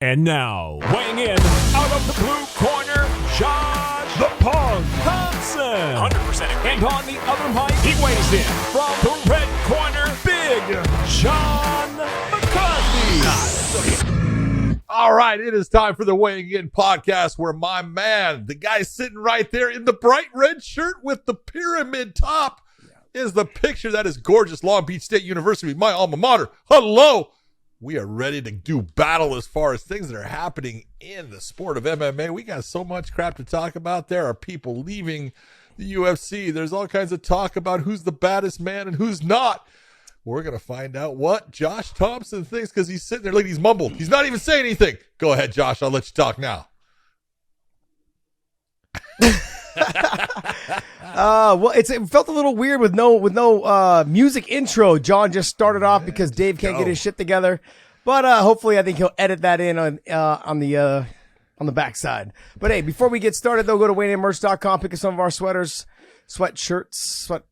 And now, weighing in out of the blue corner, Josh the Punk Thompson. 100%. And on the other mic, he weighs in from the red corner, Big John McCarthy. All right, it is time for the Weighing In podcast where my man, the guy sitting right there in the bright red shirt with the pyramid top, is the picture that is gorgeous. Long Beach State University, my alma mater. Hello. We are ready to do battle as far as things that are happening in the sport of MMA. We got so much crap to talk about. There are people leaving the UFC. There's all kinds of talk about who's the baddest man and who's not. We're going to find out what Josh Thompson thinks because he's sitting there like he's mumbled. He's not even saying anything. Go ahead, Josh. I'll let you talk now. Well, it felt a little weird with no music intro. John just started off because Dave can't get his shit together, but hopefully I think he'll edit that in on the backside. But hey, before we get started though, go to WayneInMerch.com, pick up some of our sweaters, sweatshirts,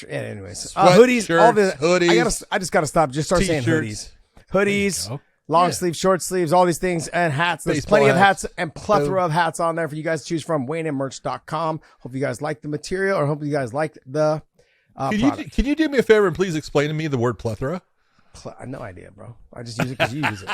yeah, anyways, hoodies, all the hoodies. I just gotta stop. Just start saying hoodies. Long sleeve, short sleeves, all these things, and hats. There's plenty of hats and plethora of hats on there for you guys to choose from. WayneInMerch.com. Hope you guys like the material, or hope you guys like the product. Can you do me a favor and please explain to me the word plethora? I have no idea, bro. I just use it because you use it.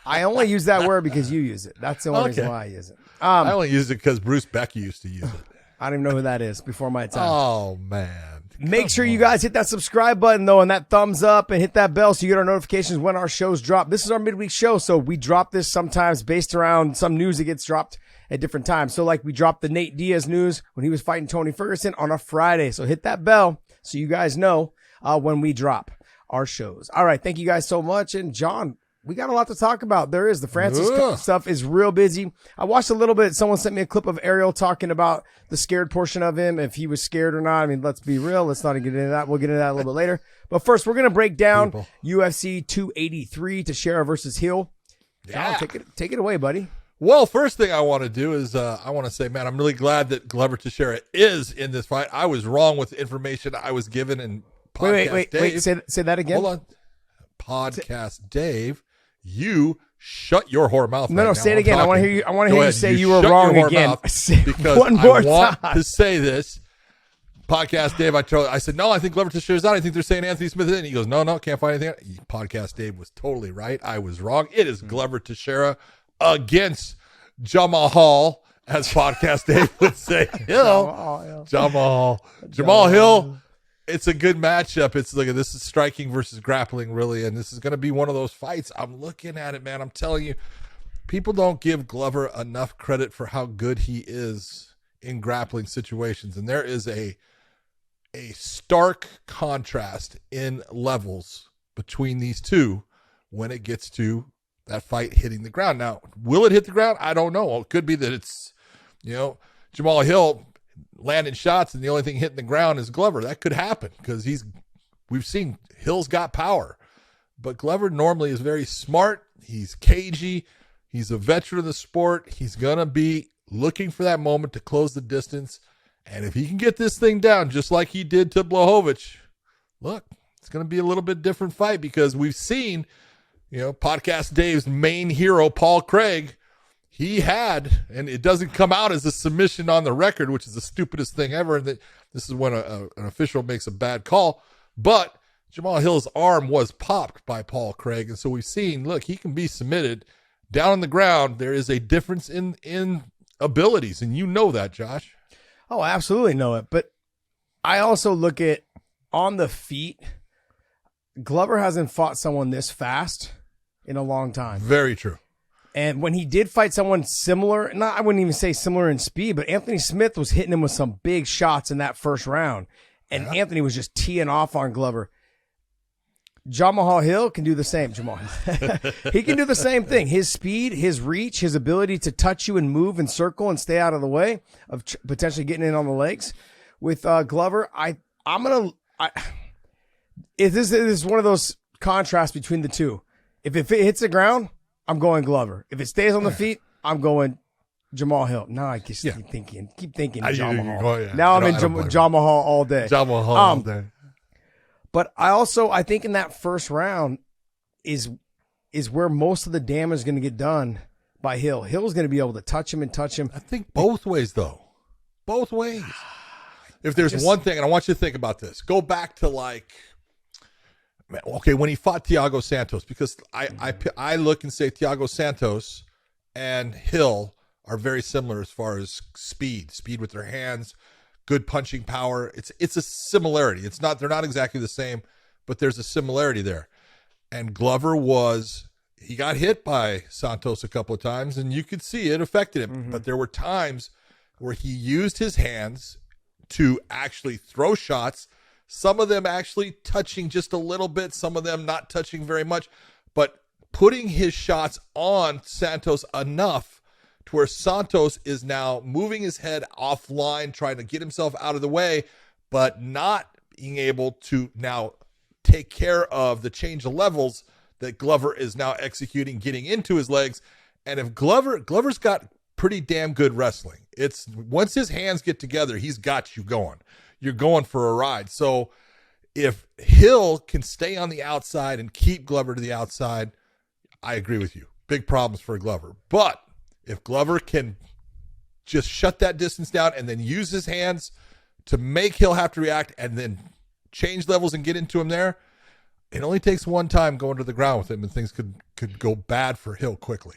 I only use that word because you use it. That's the only reason why I use it. I only use it because Bruce Beck used to use it. I don't even know who that is before my time. Oh, man. Make sure you guys hit that subscribe button, though, and that thumbs up, and hit that bell so you get our notifications when our shows drop. This is our midweek show, so we drop this sometimes based around some news that gets dropped at different times. So, like, we dropped the Nate Diaz news when he was fighting Tony Ferguson on a Friday. So hit that bell so you guys know when we drop our shows. All right, thank you guys so much. And, John, we got a lot to talk about. There is. The Francis stuff is real busy. I watched a little bit. Someone sent me a clip of Ariel talking about the scared portion of him, if he was scared or not. I mean, let's be real. Let's not get into that. We'll get into that a little bit later. But first, we're going to break down UFC 283, Teixeira versus Hill. Yeah. John, take it away, buddy. Well, first thing I want to do is I want to say, man, I'm really glad that Glover Teixeira is in this fight. I was wrong with the information I was given in Podcast Dave. Wait. Say that again. Hold on. Podcast Dave. You shut your whore mouth. No, say it again. I want to hear you. I want to hear you say you were wrong again. Because one more I want time to say this. Podcast Dave, I said, no, I think Glover Teixeira's out. I think they're saying Anthony Smith is in. He goes, no, can't find anything. Podcast Dave was totally right. I was wrong. It is Glover Teixeira against Jamal, as Podcast Dave would say. Jamal Hill. It's a good matchup. This is striking versus grappling, really, and this is going to be one of those fights. I'm looking at it, man. I'm telling you, people don't give Glover enough credit for how good he is in grappling situations, and there is a stark contrast in levels between these two when it gets to that fight hitting the ground. Now, will it hit the ground? I don't know. It could be that it's, Jamal Hill landing shots and the only thing hitting the ground is Glover. That could happen because we've seen Hill's got power, but Glover normally is very smart. He's cagey. He's a veteran of the sport. He's going to be looking for that moment to close the distance. And if he can get this thing down, just like he did to Blachowicz, look, it's going to be a little bit different fight because we've seen, Podcast Dave's main hero, Paul Craig, he had, and it doesn't come out as a submission on the record, which is the stupidest thing ever. And this is when an official makes a bad call. But Jamal Hill's arm was popped by Paul Craig. And so we've seen, look, he can be submitted down on the ground. There is a difference in abilities. And you know that, Josh. Oh, I absolutely know it. But I also look at on the feet, Glover hasn't fought someone this fast in a long time. Very true. And when he did fight someone similar, I wouldn't even say similar in speed, but Anthony Smith was hitting him with some big shots in that first round. And Anthony was just teeing off on Glover. Jamal Hill can do the same. He can do the same thing. His speed, his reach, his ability to touch you and move and circle and stay out of the way of potentially getting in on the legs. With Glover, this is one of those contrasts between the two. If it hits the ground, I'm going Glover. If it stays on the feet, I'm going Jamal Hill. Now I keep thinking Jamal. Now I'm in Jamal all day. Jamal all day. But I think in that first round is is where most of the damage is going to get done by Hill. Hill's going to be able to touch him. I think both ways, though. Both ways. If there's one thing, and I want you to think about this, go back to when he fought Thiago Santos, because I look and say Thiago Santos and Hill are very similar as far as speed with their hands, good punching power. It's a similarity. They're not exactly the same, but there's a similarity there. And Glover he got hit by Santos a couple of times, and you could see it affected him. Mm-hmm. But there were times where he used his hands to actually throw shots, some of them actually touching just a little bit, some of them not touching very much, but putting his shots on Santos enough to where Santos is now moving his head offline, trying to get himself out of the way, but not being able to now take care of the change of levels that Glover is now executing, getting into his legs. And if Glover's got pretty damn good wrestling. It's once his hands get together, he's got you going. You're going for a ride. So if Hill can stay on the outside and keep Glover to the outside, I agree with you. Big problems for Glover. But if Glover can just shut that distance down and then use his hands to make Hill have to react and then change levels and get into him there, it only takes one time going to the ground with him and things could go bad for Hill quickly.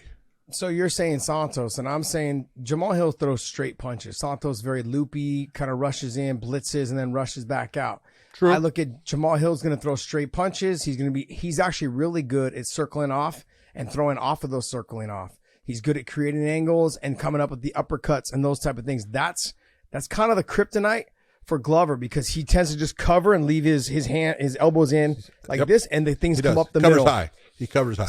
So you're saying Santos, and I'm saying Jamal Hill throws straight punches. Santos very loopy, kind of rushes in, blitzes, and then rushes back out. True. I look at Jamal Hill's going to throw straight punches. He's actually really good at circling off and throwing off of those circling off. He's good at creating angles and coming up with the uppercuts and those type of things. That's kind of the kryptonite for Glover, because he tends to just cover and leave his elbows in like this, and the things come up the middle. He covers high.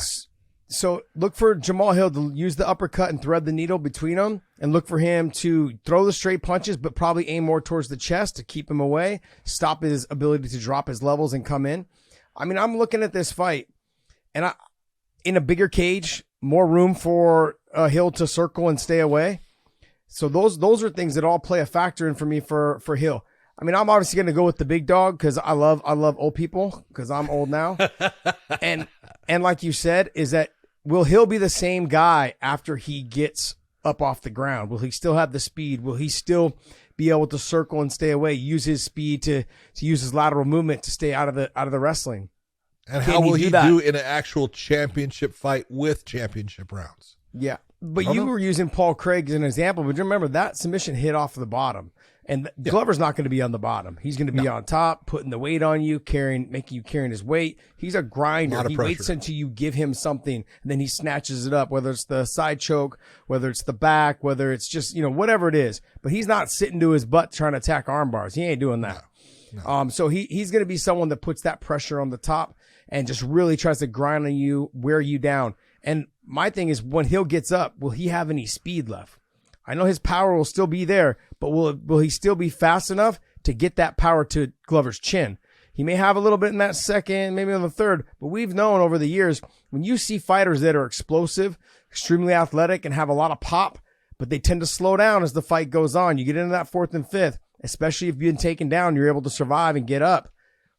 So look for Jamal Hill to use the uppercut and thread the needle between them, and look for him to throw the straight punches, but probably aim more towards the chest to keep him away, stop his ability to drop his levels and come in. I mean, I'm looking at this fight, and in a bigger cage, more room for Hill to circle and stay away. So those are things that all play a factor in for me for Hill. I mean, I'm obviously going to go with the big dog because I love old people, because I'm old now. and like you said, is that will Hill be the same guy after he gets up off the ground? Will he still have the speed? Will he still be able to circle and stay away, use his speed to use his lateral movement to stay out of the wrestling? And how will he do in an actual championship fight with championship rounds? Yeah. But you were using Paul Craig as an example, but remember that submission hit off the bottom, and Glover's not going to be on the bottom. He's going to be on top, putting the weight on you, making you carrying his weight. He's a grinder. He waits until you give him something, and then he snatches it up, whether it's the side choke, whether it's the back, whether it's just, whatever it is. But he's not sitting to his butt trying to attack arm bars. He ain't doing that. No. So he's going to be someone that puts that pressure on the top and just really tries to grind on you, wear you down. And my thing is, when Hill gets up, will he have any speed left? I know his power will still be there, but will he still be fast enough to get that power to Glover's chin? He may have a little bit in that second, maybe on the third, but we've known over the years, when you see fighters that are explosive, extremely athletic, and have a lot of pop, but they tend to slow down as the fight goes on. You get into that fourth and fifth, especially if you've been taken down, you're able to survive and get up.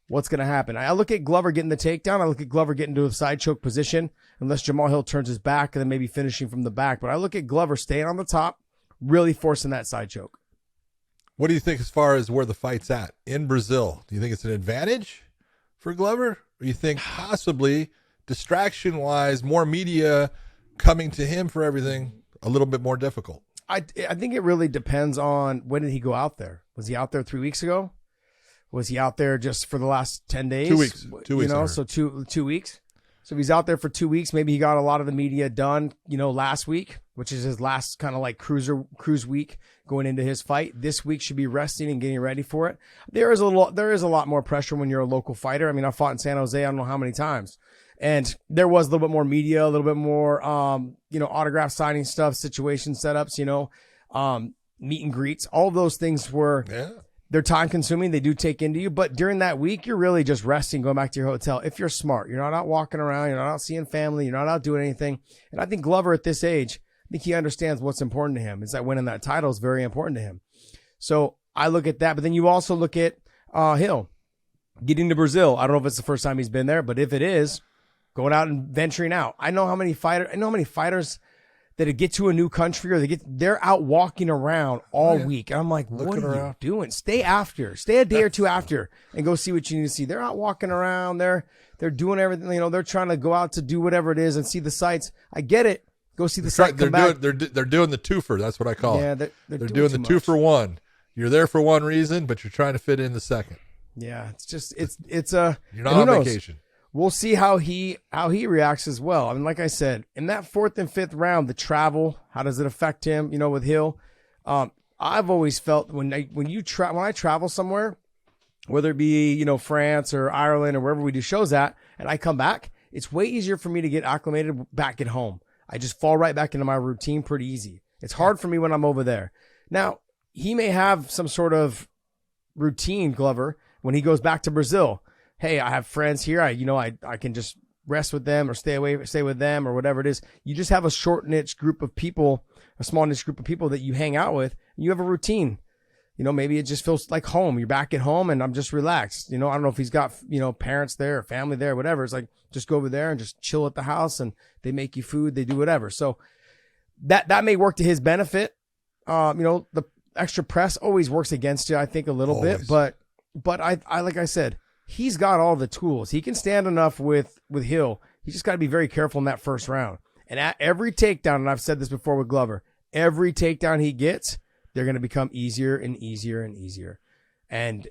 What's going to happen? I look at Glover getting the takedown. I look at Glover getting to a side choke position, unless Jamal Hill turns his back and then maybe finishing from the back. But I look at Glover staying on the top, really forcing that side choke. What do you think as far as where the fight's at in Brazil? Do you think it's an advantage for Glover? Or do you think possibly distraction-wise, more media coming to him for everything, a little bit more difficult? I think it really depends on when did he go out there. Was he out there 3 weeks ago? Was he out there just for the last 10 days? 2 weeks. 2 weeks. So 2 weeks. So if he's out there for 2 weeks, maybe he got a lot of the media done, last week, which is his last kind of like cruise week going into his fight. This week should be resting and getting ready for it. There is a lot more pressure when you're a local fighter. I mean, I fought in San Jose, I don't know how many times. And there was a little bit more media, a little bit more, autograph signing stuff, situation setups, meet and greets. All of those things were, they're time consuming. They do take into you. But during that week, you're really just resting, going back to your hotel. If you're smart, you're not out walking around. You're not out seeing family. You're not out doing anything. And I think Glover at this age, I think he understands what's important to him. Is that winning that title is very important to him. So I look at that. But then you also look at Hill getting to Brazil. I don't know if it's the first time he's been there, but if it is, going out and venturing out. I know how many fighters that get to a new country or they're out walking around all week. And I'm like, what are you doing? Stay a day or two after and go see what you need to see. They're out walking around. They're doing everything. They're trying to go out to do whatever it is and see the sights. I get it. Go see the site. They're doing the twofer. That's what I call it. They're doing the 2 for 1. You're there for one reason, but you're trying to fit in the second. Yeah, you're not on vacation. We'll see how he reacts as well. I mean, like I said, in that 4th and 5th round, the travel, how does it affect him? With Hill, I've always felt when I travel somewhere, whether it be France or Ireland or wherever we do shows at, and I come back, it's way easier for me to get acclimated back at home. I just fall right back into my routine pretty easy. It's hard for me when I'm over there. Now, he may have some sort of routine, Glover, when he goes back to Brazil. Hey, I have friends here. I can just rest with them or stay with them or whatever it is. You just have a small niche group of people that you hang out with. And you have a routine. Maybe it just feels like home. You're back at home and I'm just relaxed. I don't know if he's got, parents there or family there, whatever. It's like, just go over there and just chill at the house and they make you food. They do whatever. So that may work to his benefit. The extra press always works against you, I think, a little bit, but I like I said, he's got all the tools. He can stand enough with Hill. He just got to be very careful in that first round. And at every takedown, and I've said this before with Glover, every takedown he gets, they're going to become easier and easier and easier. And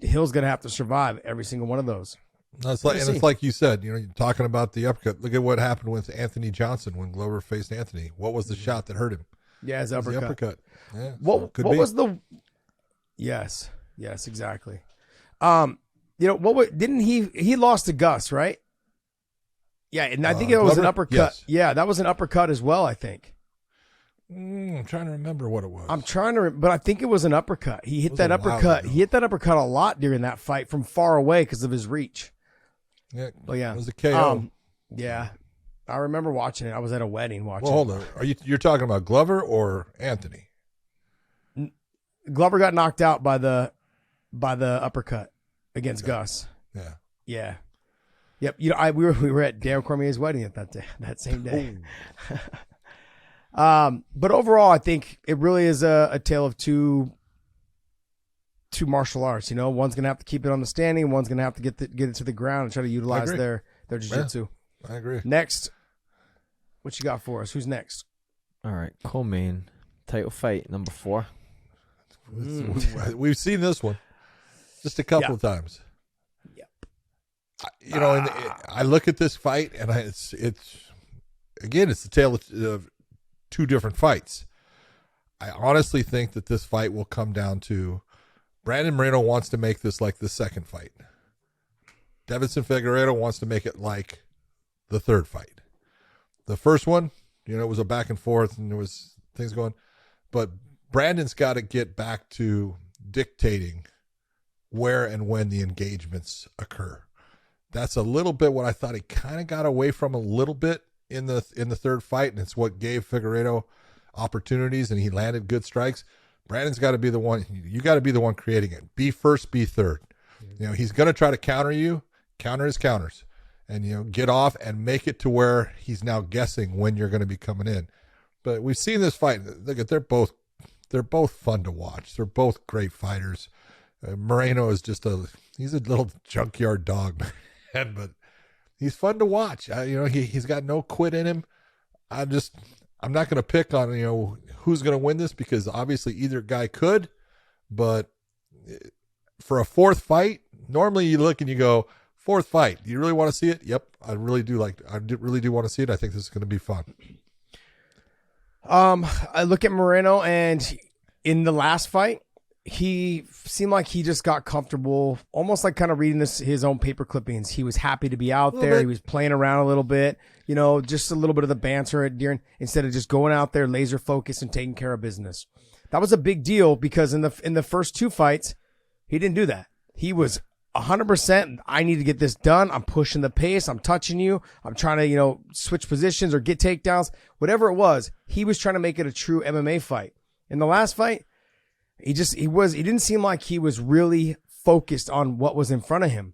Hill's going to have to survive every single one of those. It's like you said, you're talking about the uppercut. Look at what happened with Anthony Johnson when Glover faced Anthony. What was the shot that hurt him? Yeah, his uppercut. The uppercut. Yeah, what was the? Yes, exactly. Didn't he lost to Gus, right? Yeah, and I think it was Glover? an uppercut. Yes. Yeah, that was an uppercut as well, I think. I'm trying to remember what it was. But I think it was an uppercut. He hit that uppercut. He hit that uppercut a lot during that fight from far away because of his reach. Yeah, well, yeah, it was a KO. Yeah, I remember watching it. I was at a wedding watching. Well, hold on. You're talking about Glover or Anthony? Glover got knocked out by the uppercut against Gus. Yeah. Yep. We were at Dale Cormier's wedding at that same day. But overall, I think it really is a tale of two martial arts. One's gonna have to keep it on the standing, one's gonna have to get it to the ground and try to utilize their jiu-jitsu. Yeah, I agree. Next, what you got for us? Who's next? All right, co-main title fight number 4. We've seen this one just a couple of times. Yep. I look at this fight and it's the tale of 2 different fights. I honestly think that this fight will come down to Brandon Moreno wants to make this like the second fight. Deiveson Figueiredo wants to make it like the third fight. The first one, it was a back and forth and there was things going, but Brandon's got to get back to dictating where and when the engagements occur. That's a little bit what I thought he kind of got away from a little bit in the third fight, and it's what gave Figueiredo opportunities, and he landed good strikes. Brandon's got to be the one. You got to be the one creating it. Be first, be third. He's going to try to counter his counters, and get off and make it to where he's now guessing when you're going to be coming in. But we've seen this fight. Look at they're both fun to watch. They're both great fighters. Moreno is he's a little junkyard dog, man, but he's fun to watch. He's got no quit in him. I'm not going to pick on, who's going to win this because obviously either guy could, but for a fourth fight, normally you look and you go, fourth fight, do you really want to see it? Yep. I really do want to see it. I think this is going to be fun. I look at Moreno, and in the last fight, he seemed like he just got comfortable, almost like kind of reading his own paper clippings. He was happy to be out there. He was playing around a little bit, just a little bit of the banter instead of just going out there laser focused and taking care of business. That was a big deal because in the first 2 fights, he didn't do that. He was 100%. I need to get this done. I'm pushing the pace. I'm touching you. I'm trying to, switch positions or get takedowns, whatever it was. He was trying to make it a true MMA fight. In the last fight, he didn't seem like he was really focused on what was in front of him.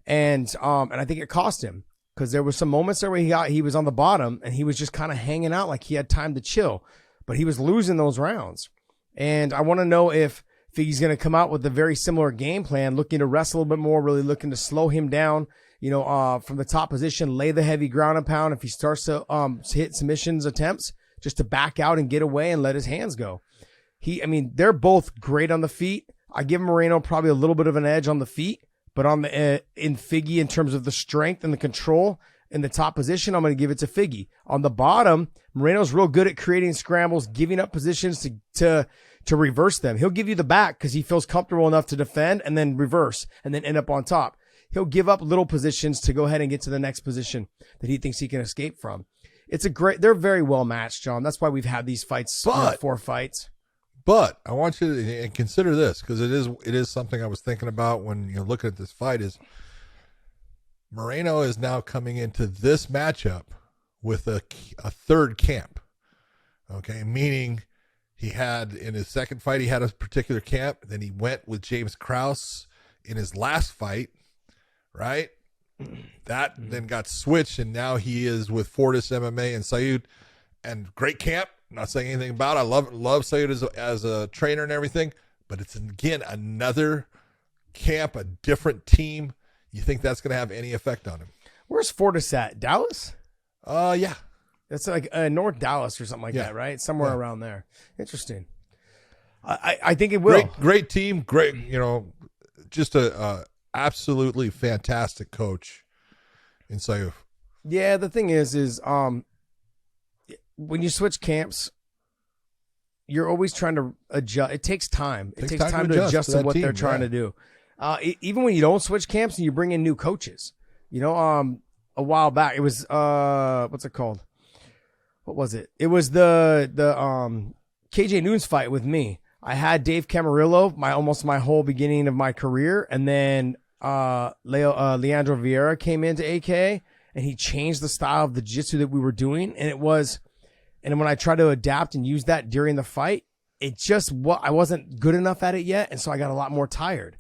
And I think it cost him. because there was some moments there where he was on the bottom and he was just kind of hanging out like he had time to chill, but he was losing those rounds. And I want to know if Figgy's going to come out with a very similar game plan, looking to wrestle a little bit more, really looking to slow him down, from the top position, lay the heavy ground and pound. If he starts to hit submissions attempts, just to back out and get away and let his hands go. They're both great on the feet. I give Moreno probably a little bit of an edge on the feet, but on the in Figgy, in terms of the strength and the control in the top position, I'm going to give it to Figgy. On the bottom, Moreno's real good at creating scrambles, giving up positions to reverse them. He'll give you the back because he feels comfortable enough to defend and then reverse and then end up on top. He'll give up little positions to go ahead and get to the next position that he thinks he can escape from. They're very well matched, John. That's why we've had these fights, 4 fights. But I want you to consider this, because it is something I was thinking about when you're looking at this fight. Is Moreno is now coming into this matchup with a third camp. Okay, meaning he had in his second fight he had a particular camp. Then he went with James Krause in his last fight, right? That then got switched, and now he is with Fortis MMA and Saud, and great camp. Not saying anything about it. I love Saud as a trainer and everything, but it's again another camp, a different team. You think that's going to have any effect on him? Where's Fortis at? Dallas? Yeah. That's like North Dallas or something like that, right? Somewhere around there. Interesting. I think it will. Great team. Great, just a absolutely fantastic coach in Saud. Yeah, the thing is when you switch camps, you're always trying to adjust. It takes time. It takes time to adjust to what they're trying to do. Even when you don't switch camps and you bring in new coaches, a while back, it was, what's it called? What was it? It was the KJ Noon's fight with me. I had Dave Camarillo almost my whole beginning of my career. And then, Leandro Vieira came into AK and he changed the style of the jiu-jitsu that we were doing. And when I tried to adapt and use that during the fight, I wasn't good enough at it yet. And so I got a lot more tired.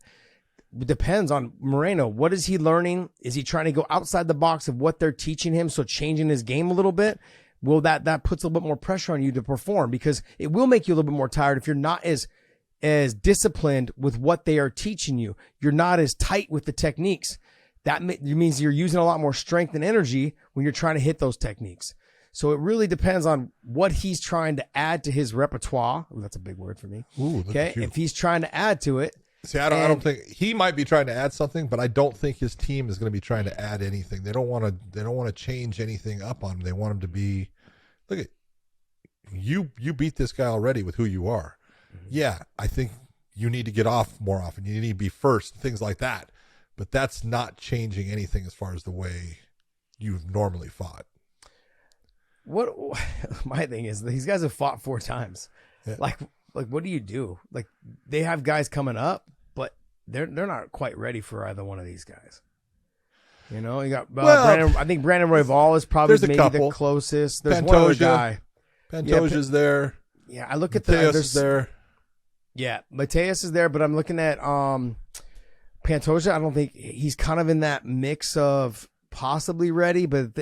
It depends on Moreno. What is he learning? Is he trying to go outside the box of what they're teaching him? So changing his game a little bit. Will that puts a little bit more pressure on you to perform, because it will make you a little bit more tired if you're not as disciplined with what they are teaching you. You're not as tight with the techniques. That means you're using a lot more strength and energy when you're trying to hit those techniques. So it really depends on what he's trying to add to his repertoire. Ooh, that's a big word for me. Ooh, okay. If he's trying to add to it. See, I don't think he might be trying to add something, but I don't think his team is going to be trying to add anything. They don't want to change anything up on him. They want him to be, look at you beat this guy already with who you are. Mm-hmm. Yeah. I think you need to get off more often. You need to be first, things like that. But that's not changing anything as far as the way you've normally fought. What my thing is, these guys have fought 4 times. Yeah. Like what do you do? Like, they have guys coming up, but they're not quite ready for either one of these guys. You got Brandon. I think Brandon Royval is probably maybe the closest. There's one other guy. Pantoja's there. Yeah, I look at Mateus is there. Yeah, Mateus is there, but I'm looking at Pantoja. I don't think he's kind of in that mix of possibly ready, but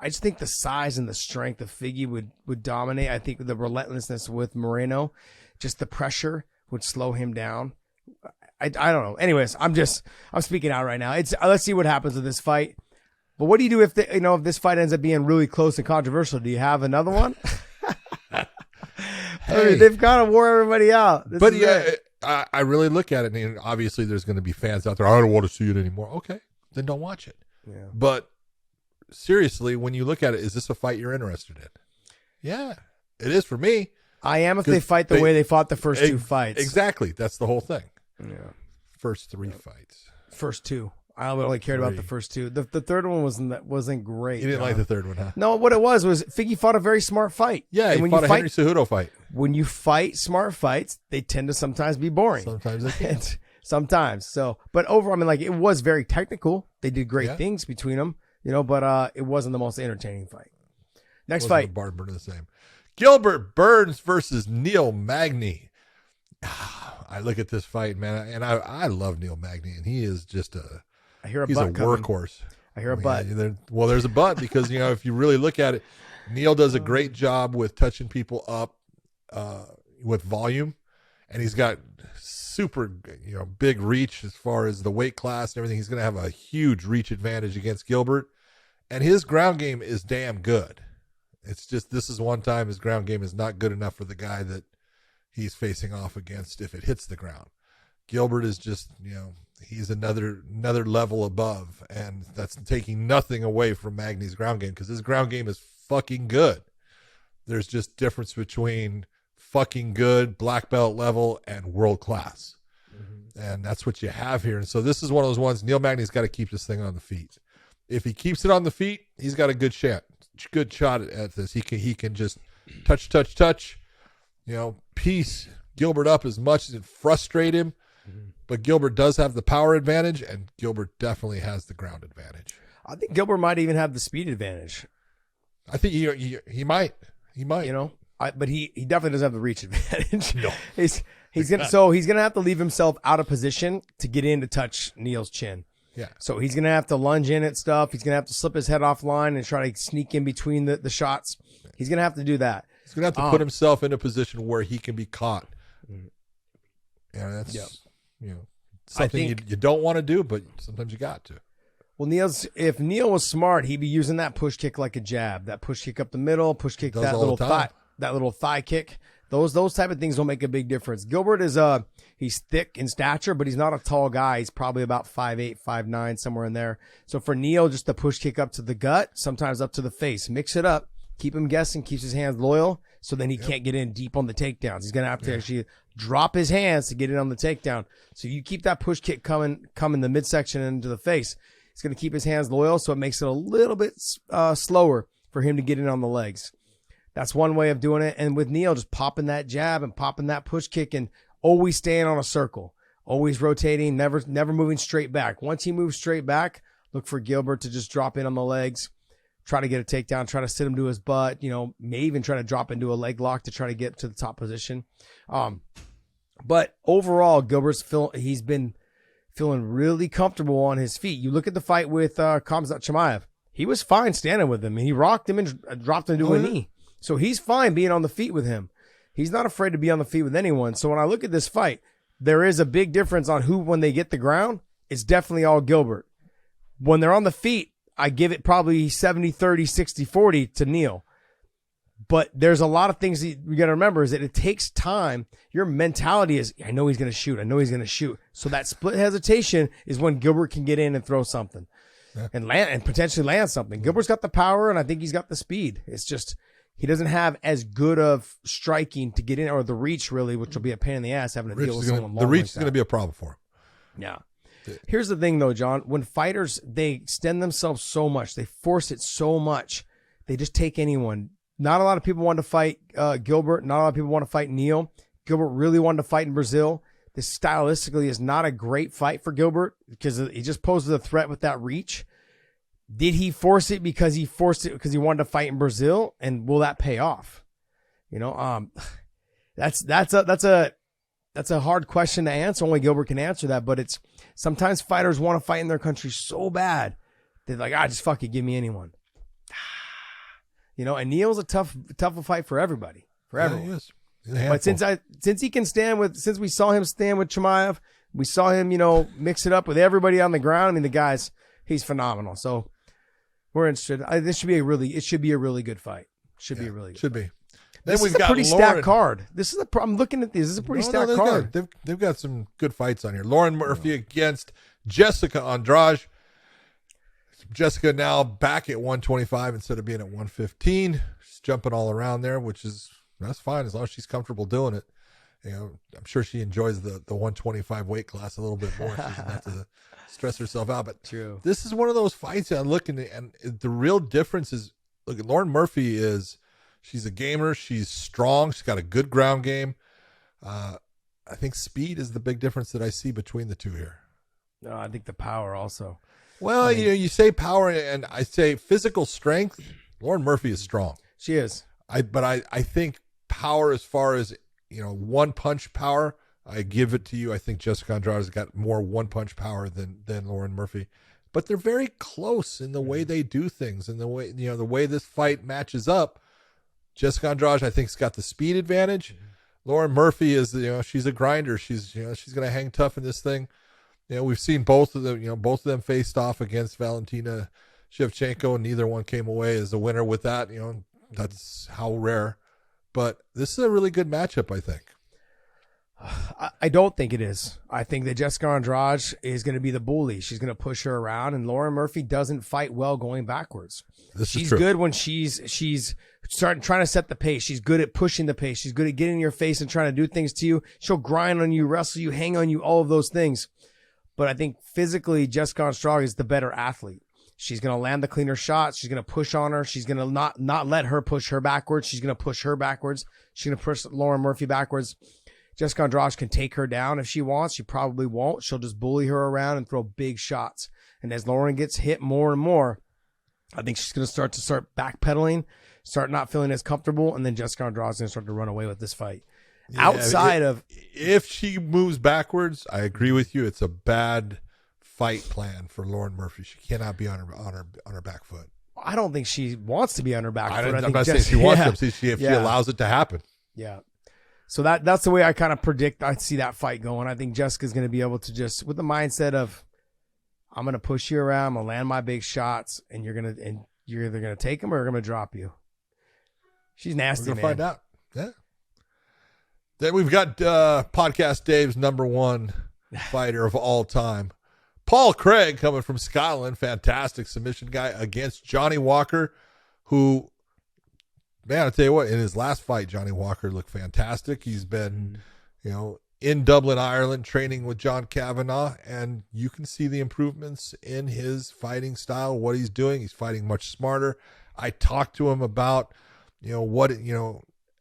I just think the size and the strength of Figgy would dominate. I think the relentlessness with Moreno, just the pressure would slow him down. I don't know. Anyways, I'm speaking out right now. Let's see what happens with this fight. But what do you do if this fight ends up being really close and controversial? Do you have another one? Hey, they've kind of wore everybody out. But yeah, I really look at it, and obviously there's going to be fans out there. I don't want to see it anymore. Okay, then don't watch it. Yeah. But seriously, when you look at it, is this a fight you're interested in? Yeah, it is for me. I am if they fight the way they fought the first 2 fights. Exactly. That's the whole thing. Yeah. First 3 fights. First 2. I only cared about the first 2. The third one wasn't great. You didn't like the third one, huh? No, what it was Figgy fought a very smart fight. Yeah, he fought a Henry Cejudo fight. When you fight smart fights, they tend to sometimes be boring. Sometimes they can. Sometimes. So, but overall, it was very technical. They did great things between them, but it wasn't the most entertaining fight. Next fight. Barn burner the same. Gilbert Burns versus Neil Magny. I look at this fight, man, and I love Neil Magny, and he is just he's a workhorse. I hear a but. Well, there's a but because, if you really look at it, Neil does a great job with touching people up with volume, and he's got super, big reach as far as the weight class and everything. He's going to have a huge reach advantage against Gilbert, and his ground game is damn good. It's just this is one time his ground game is not good enough for the guy that he's facing off against if it hits the ground. Gilbert is just, he's another level above, and that's taking nothing away from Magny's ground game because his ground game is fucking good. There's just difference between fucking good, black belt level, and world class. Mm-hmm. And that's what you have here. And so this is one of those ones, Neil Magny's got to keep this thing on the feet. If he keeps it on the feet, he's got a good shot at this. He can just touch, piece Gilbert up as much as it frustrate him. Mm-hmm. But Gilbert does have the power advantage, and Gilbert definitely has the ground advantage. I think Gilbert might even have the speed advantage. I think he might. He might. But he definitely doesn't have the reach advantage. No. he's gonna have to leave himself out of position to get in to touch Neil's chin. Yeah. So he's gonna have to lunge in at stuff. He's gonna have to slip his head offline and try to sneak in between the shots. He's gonna have to do that. He's gonna have to put himself in a position where he can be caught. Mm-hmm. That's something you don't want to do, but sometimes you got to. Well, if Neil was smart, he'd be using that push kick like a jab. That push kick up the middle, push kick that little thigh kick. Those type of things will make a big difference. Gilbert is he's thick in stature, but he's not a tall guy. He's probably about 5'8", 5'9", somewhere in there. So for Neil, just a push kick up to the gut, sometimes up to the face. Mix it up. Keep him guessing, keeps his hands loyal, so then he can't get in deep on the takedowns. He's going to have to actually drop his hands to get in on the takedown. So you keep that push kick coming the midsection into the face. He's going to keep his hands loyal, so it makes it a little bit slower for him to get in on the legs. That's one way of doing it. And with Neil, just popping that jab and popping that push kick and always staying on a circle, always rotating, never moving straight back. Once he moves straight back, look for Gilbert to just drop in on the legs, try to get a takedown, try to sit him to his butt, may even try to drop into a leg lock to try to get to the top position. But overall, he's been feeling really comfortable on his feet. You look at the fight with Khamzat Chimaev. He was fine standing with him, and he rocked him and dropped him to a knee. So he's fine being on the feet with him. He's not afraid to be on the feet with anyone. So when I look at this fight, there is a big difference on who, when they get the ground, it's definitely all Gilbert. When they're on the feet, I give it probably 70-30, 60-40 to Neil. But there's a lot of things that you got to remember is that it takes time. Your mentality is, I know he's going to shoot. I know he's going to shoot. So that split hesitation is when Gilbert can get in and throw something and potentially land something. Gilbert's got the power, and I think he's got the speed. It's just he doesn't have as good of striking to get in, or the reach really, which will be a pain in the ass having to deal with someone long. The reach is going to be a problem for him. Yeah. Here's the thing, though, John. When fighters, they extend themselves so much, they force it so much, they just take anyone. Not a lot of people want to fight Gilbert. Not a lot of people want to fight Neil. Gilbert really wanted to fight in Brazil. This stylistically is not a great fight for Gilbert because he just poses a threat with that reach. Did he force it because he wanted to fight in Brazil? And will that pay off? That's a hard question to answer. Only Gilbert can answer that. But it's sometimes fighters want to fight in their country so bad they're like, just fucking give me anyone. And Neil's a tough fight for everybody. For everyone. He is. But since we saw him stand with Chimaev, we saw him, mix it up with everybody on the ground. I mean, the guy's he's phenomenal. So we're interested. This should be a really good fight. Should be a really good. Should fight. be. Then we've got pretty stacked card. I'm looking at this. This is a pretty stacked card. They've got some good fights on here. Lauren Murphy against Jessica Andrade. Jessica now back at 125 instead of being at 115. She's jumping all around there, that's fine as long as she's comfortable doing it. I'm sure she enjoys the 125 weight class a little bit more. She doesn't have to stress herself out. But true. This is one of those fights I'm looking at, and the real difference is, look, Lauren Murphy she's a gamer. She's strong. She's got a good ground game. I think speed is the big difference that I see between the two here. No, I think the power also. Well, you say power, and I say physical strength. Lauren Murphy is strong. She is. But I think power, as far as one punch power, I give it to you. I think Jessica Andrade has got more one punch power than Lauren Murphy. but they're very close in the way they do things and the way, the way this fight matches up. Jessica Andrade, I think, has got the speed advantage. Lauren Murphy is, she's a grinder. She's going to hang tough in this thing. We've seen both of them faced off against Valentina Shevchenko, and neither one came away as a winner with that. That's how rare. But this is a really good matchup, I think. I don't think it is. I think that Jessica Andrade is going to be the bully. She's going to push her around, and Lauren Murphy doesn't fight well going backwards. She's good when she's trying to set the pace. She's good at pushing the pace. She's good at getting in your face and trying to do things to you. She'll grind on you, wrestle you, hang on you, all of those things. But I think physically, Jessica Andrade is the better athlete. She's going to land the cleaner shots. She's going to push on her. She's going to not let her push her backwards. She's going to push her backwards. She's going to push Lauren Murphy backwards. Jessica Andrade can take her down if she wants. She probably won't. She'll just bully her around and throw big shots. And as Lauren gets hit more and more, I think she's going to start backpedaling, start not feeling as comfortable, and then Jessica Andrade is going to start to run away with this fight. Yeah, if she moves backwards, I agree with you. It's a bad fight plan for Lauren Murphy. She cannot be on her back foot. I don't think she wants to be on her back foot. I'm not saying she wants to. If she allows it to happen. Yeah. So that's the way I kind of predict. I see that fight going. I think Jessica's going to be able to just, with the mindset of, I'm going to push you around, I'm going to land my big shots, and you're either going to take them or you're going to drop you. She's nasty, We're man. Find out. Yeah. Then we've got Podcast Dave's number one fighter of all time, Paul Craig, coming from Scotland. Fantastic submission guy against Johnny Walker, who, man, I'll tell you what, in his last fight, Johnny Walker looked fantastic. He's been, in Dublin, Ireland, training with John Kavanagh, and you can see the improvements in his fighting style, what he's doing. He's fighting much smarter. I talked to him about,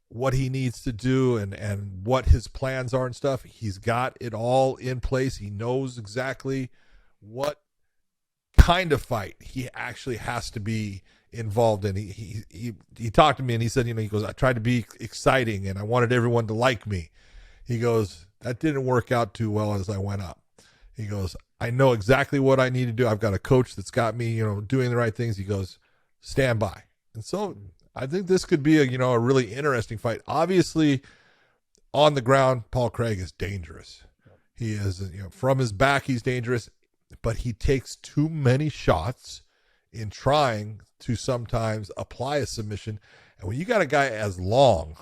what he needs to do and what his plans are and stuff. He's got it all in place. He knows exactly what kind of fight he actually has to be involved in. He talked to me and he said, he goes, I tried to be exciting and I wanted everyone to like me. He goes, that didn't work out too well as I went up. He goes, I know exactly what I need to do. I've got a coach that's got me, doing the right things. He goes, stand by. And so I think this could be a really interesting fight. Obviously, on the ground, Paul Craig is dangerous. He is, from his back, he's dangerous, but he takes too many shots in trying to sometimes apply a submission. And when you got a guy as long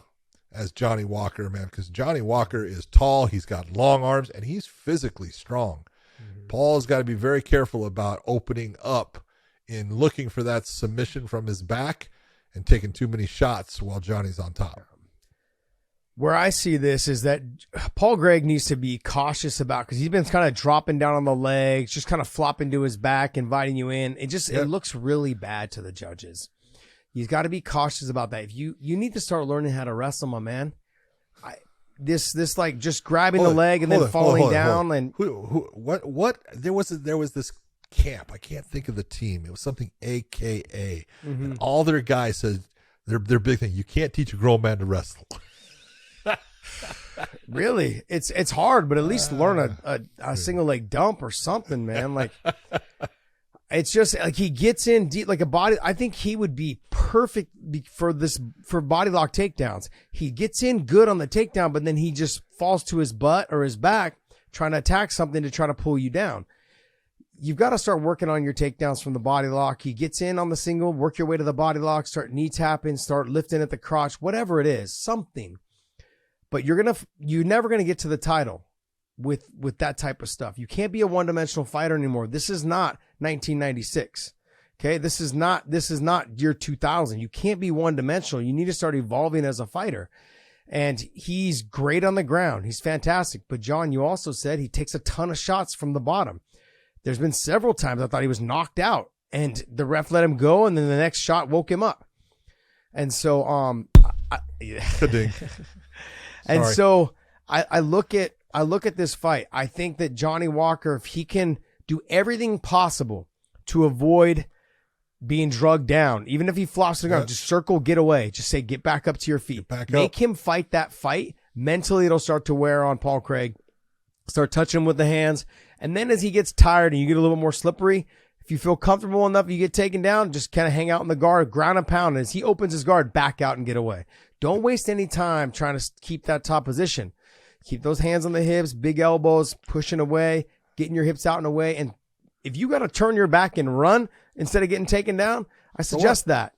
as Johnny Walker, man, because Johnny Walker is tall, he's got long arms, and he's physically strong. Mm-hmm. Paul's got to be very careful about opening up in looking for that submission from his back and taking too many shots while Johnny's on top. Where I see this is that Paul Craig needs to be cautious about, because he's been kind of dropping down on the legs, just kind of flopping to his back, inviting you in. It looks really bad to the judges. He's got to be cautious about that. If you need to start learning how to wrestle, my man. This like just grabbing the leg and then falling down and what there was this camp. I can't think of the team. It was something AKA. Mm-hmm. And all their guys said their big thing. You can't teach a grown man to wrestle. Really, it's hard, but at least learn a single leg dump or something, man. Like it's just like he gets in deep like a body. I think he would be perfect for body lock takedowns. He gets in good on the takedown, but then he just falls to his butt or his back trying to attack something to try to pull you down. You've got to start working on your takedowns from the body lock. He gets in on the single, work your way to the body lock, start knee tapping, start lifting at the crotch, whatever it is, something. But you're never going to get to the title with that type of stuff. You can't be a one-dimensional fighter anymore. This is not 1996. Okay? This is not year 2000. You can't be one-dimensional. You need to start evolving as a fighter. And he's great on the ground. He's fantastic. But John, you also said he takes a ton of shots from the bottom. There's been several times I thought he was knocked out and the ref let him go and then the next shot woke him up. And so, and so I look at this fight. I think that Johnny Walker, if he can do everything possible to avoid being drugged down, even if he flops to the ground, just circle, get away, just say, get back up to your feet, make him fight that fight. Mentally, it'll start to wear on Paul Craig. Start touching him with the hands. And then as he gets tired and you get a little bit more slippery, If you feel comfortable enough, you get taken down, just kind of hang out in the guard, ground and pound. As he opens his guard, back out and get away. Don't waste any time trying to keep that top position. Keep those hands on the hips, big elbows, pushing away, getting your hips out and away. And if you got to turn your back and run instead of getting taken down, I suggest that.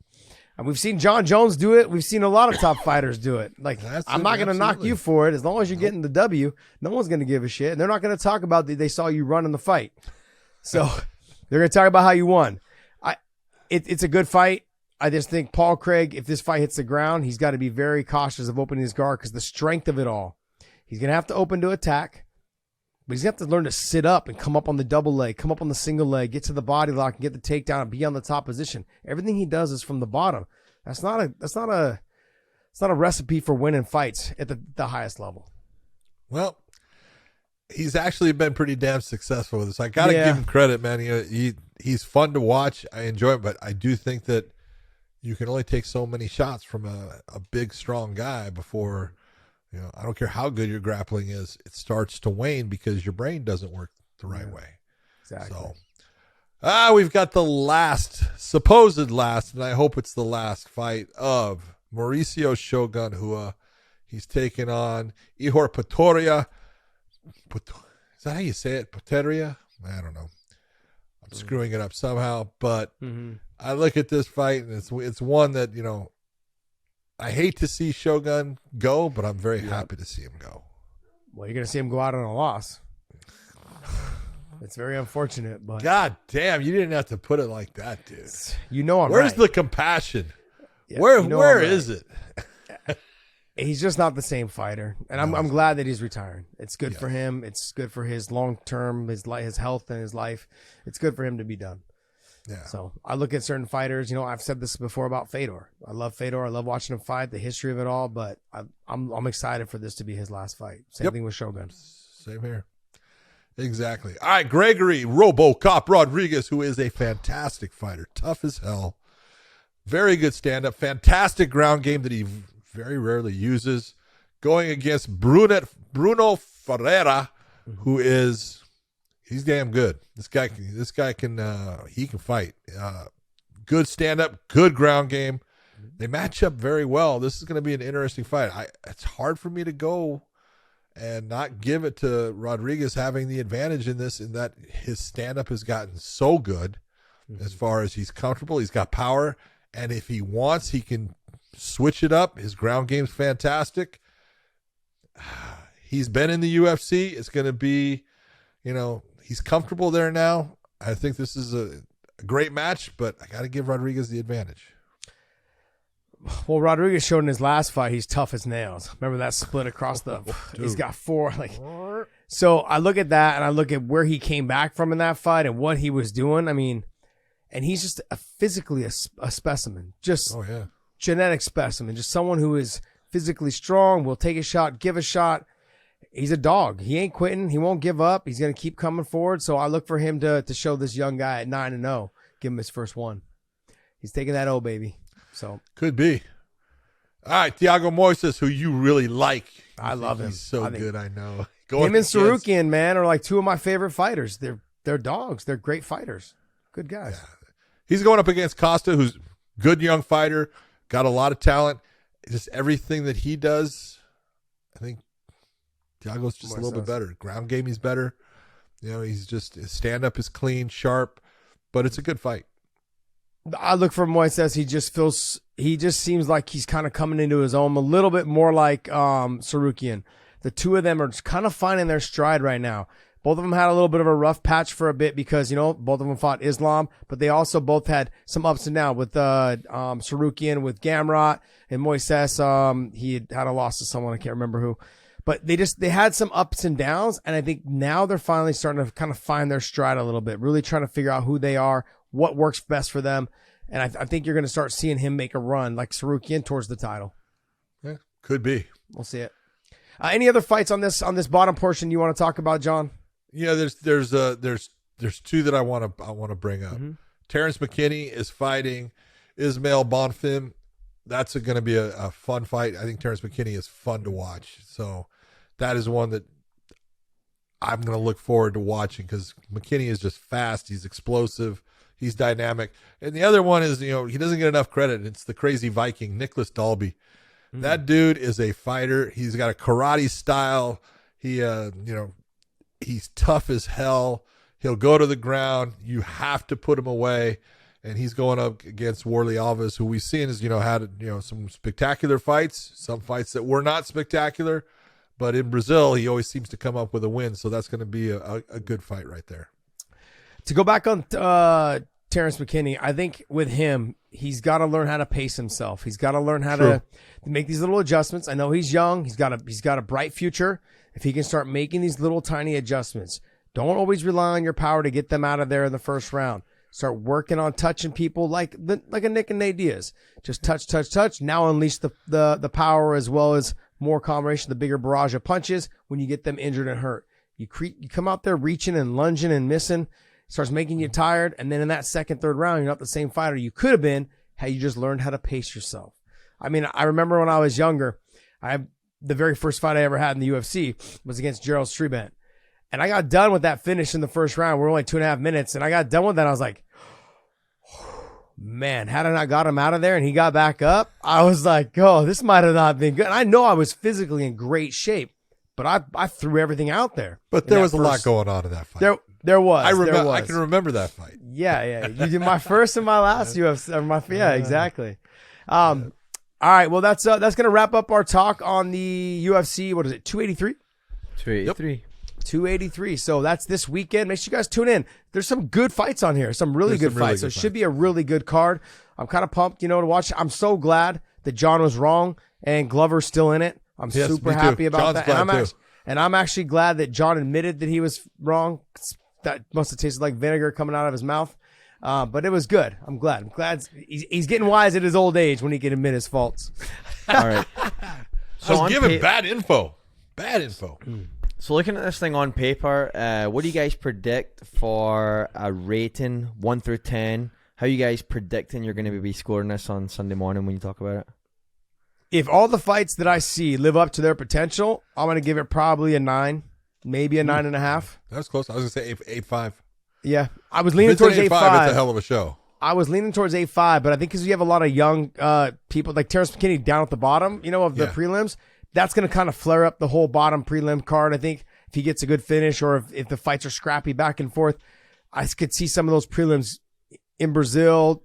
And we've seen John Jones do it. We've seen a lot of top fighters do it. Like, I'm not going to knock you for it. As long as you're getting the W, no one's going to give a shit. And they're not going to talk about they saw you run in the fight. So they're going to talk about how you won. It's a good fight. I just think Paul Craig, if this fight hits the ground, he's got to be very cautious of opening his guard because the strength of it all. He's going to have to open to attack, but he's going to have to learn to sit up and come up on the double leg, come up on the single leg, get to the body lock and get the takedown and be on the top position. Everything he does is from the bottom. That's not a recipe for winning fights at the highest level. Well, he's actually been pretty damn successful with this. I got to give him credit, man. He's fun to watch. I enjoy it, but I do think that you can only take so many shots from a big, strong guy before, I don't care how good your grappling is, it starts to wane because your brain doesn't work the right way. Exactly. So, we've got the supposed last, and I hope it's the last fight of Mauricio Shogun Rua. He's taking on Ihor Potieria. Is that how you say it? Potieria? I don't know. I'm screwing it up somehow, but I look at this fight, and it's one that, I hate to see Shogun go, but I'm very happy to see him go. Well, you're going to see him go out on a loss. It's very unfortunate, but God damn, you didn't have to put it like that, dude. Where's the compassion? Yeah, where is it? He's just not the same fighter, and I'm glad that he's retiring. It's good for him. It's good for his long term, his health and his life. It's good for him to be done. Yeah. So I look at certain fighters. I've said this before about Fedor. I love Fedor. I love watching him fight, the history of it all. But I'm excited for this to be his last fight. Same thing with Shogun. Same here. Exactly. All right, Gregory RoboCop Rodriguez, who is a fantastic fighter, tough as hell, very good stand-up, fantastic ground game that he very rarely uses, going against Bruno Ferreira, who is he's damn good. This guy can he can fight. Good stand-up, good ground game. They match up very well. This is going to be an interesting fight. It's hard for me to go and not give it to Rodriguez having the advantage in this, in that his stand-up has gotten so good as far as he's comfortable. He's got power, and if he wants, he can switch it up. His ground game's fantastic. He's been in the UFC. It's going to be, he's comfortable there now. I think this is a great match, but I got to give Rodriguez the advantage. Well, Rodriguez showed in his last fight he's tough as nails. Remember that split across he's got 4. So I look at that and I look at where he came back from in that fight and what he was doing. I mean, and he's just physically a specimen, just genetic specimen, just someone who is physically strong, will take a shot, give a shot. He's a dog. He ain't quitting. He won't give up. He's going to keep coming forward. So I look for him to show this young guy at 9-0, give him his first one. He's taking that O, baby. So could be. All right, Thiago Moises, who you really like. I love him. He's so good, I know. Him and Sarukian, man, are like two of my favorite fighters. They're dogs. They're great fighters. Good guys. Yeah. He's going up against Costa, who's good young fighter, got a lot of talent. Just everything that he does, I think Thiago's just a little bit better. Ground game, he's better. He's just, his stand-up is clean, sharp, but it's a good fight. I look for Moises. He just seems like he's kind of coming into his own a little bit more like Sarukian. The two of them are kind of finding their stride right now. Both of them had a little bit of a rough patch for a bit because, both of them fought Islam, but they also both had some ups and downs with Sarukian, with Gamrot, and Moises. He had a loss to someone. I can't remember who. But they had some ups and downs, and I think now they're finally starting to kind of find their stride a little bit, really trying to figure out who they are, what works best for them. And I think you're going to start seeing him make a run like Sarukian towards the title. Yeah, could be. We'll see it. Any other fights on this bottom portion you want to talk about, John? Yeah, there's two that I want to bring up. Terrence McKinney is fighting Ismail Bonfim. That's going to be a fun fight. I think Terrence McKinney is fun to watch. So that is one that I'm going to look forward to watching because McKinney is just fast. He's explosive. He's dynamic. And the other one is, he doesn't get enough credit. It's the crazy Viking, Nicholas Dalby. That dude is a fighter. He's got a karate style. He, he's tough as hell. He'll go to the ground. You have to put him away. And he's going up against Warley Alves, who we've seen has, had, some spectacular fights, some fights that were not spectacular. But in Brazil, he always seems to come up with a win. So that's going to be a good fight right there. To go back on Terrence McKinney, I think with him, he's got to learn how to pace himself. He's got to learn how to make these little adjustments. I know he's young. He's got a bright future. If he can start making these little tiny adjustments, don't always rely on your power to get them out of there in the first round. Start working on touching people like a Nick and Nate Diaz. Just touch. Now unleash the power as well as more combination, the bigger barrage of punches when you get them injured and hurt. You come out there reaching and lunging and missing. Starts making you tired, and then in that second, third round, you're not the same fighter you could have been had you just learned how to pace yourself. I mean, I remember when I was younger, the very first fight I ever had in the UFC was against Gerald Strebent, and I got done with that finish in the first round. We're only 2.5 minutes, and I got done with that. I was like, man, had I not got him out of there and he got back up, I was like, oh, this might have not been good. And I know I was physically in great shape, but I threw everything out there. But there was a lot going on in that fight. There was. I can remember that fight. Yeah. You did my first and my last UFC. Exactly. All right. Well, that's gonna wrap up our talk on the UFC. What is it? 283. 283. Yep. 283. So that's this weekend. Make sure you guys tune in. There's some good fights on here. Some really good fights. So it should be a really good card. I'm kind of pumped, to watch. I'm so glad that John was wrong and Glover's still in it. I'm super happy about that. And I'm actually glad that John admitted that he was wrong. That must have tasted like vinegar coming out of his mouth. But it was good. I'm glad. He's getting wise at his old age when he can admit his faults. All right. So I was giving bad info. So looking at this thing on paper, what do you guys predict for a rating 1 through 10? How are you guys predicting you're going to be scoring this on Sunday morning when you talk about it? If all the fights that I see live up to their potential, I'm going to give it probably a 9. Maybe a 9.5. That was close. I was going to say 8.5. Yeah. I was leaning towards 8.5. It's a hell of a show. I was leaning towards 8.5, but I think because you have a lot of young people like Terrence McKinney down at the bottom, of the prelims, that's going to kind of flare up the whole bottom prelim card. I think if he gets a good finish or if the fights are scrappy back and forth, I could see some of those prelims in Brazil,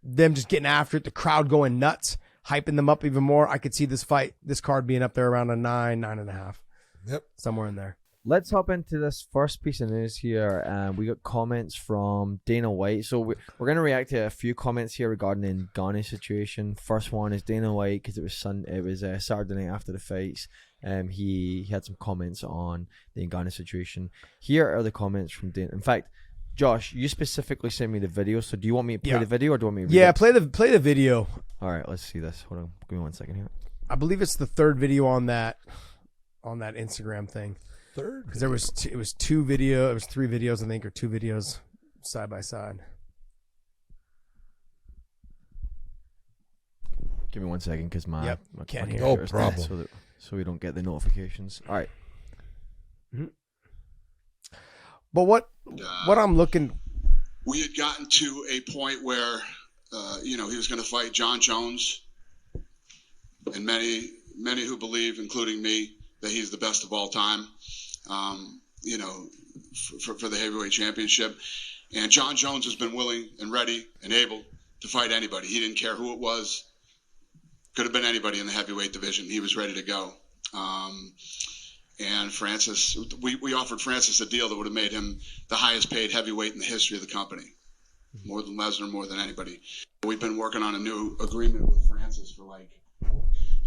them just getting after it, the crowd going nuts, hyping them up even more. I could see this card being up there around a 9.5. Yep. Somewhere in there. Let's hop into this first piece of news here. We got comments from Dana White. So we're going to react to a few comments here regarding the Ngannou situation. First one is Dana White, because it was Saturday night after the fights. He had some comments on the Ngannou situation. Here are the comments from Dana. In fact, Josh, you specifically sent me the video. So do you want me to play the video or do you want me to read it? Play the video. All right, let's see this. Hold on. Give me 1 second here. I believe it's the third video on that Instagram thing. Third? Because it was 3 videos, I think, or 2 videos side by side. Give me 1 second, because my can't hear. No problem. So we don't get the notifications. All right. Mm-hmm. But what I'm looking, we had gotten to a point where he was going to fight John Jones, and many who believe, including me, that he's the best of all time, for the heavyweight championship. And John Jones has been willing and ready and able to fight anybody. He didn't care who it was. Could have been anybody in the heavyweight division. He was ready to go. And Francis, we offered Francis a deal that would have made him the highest paid heavyweight in the history of the company. More than Lesnar, more than anybody. We've been working on a new agreement with Francis for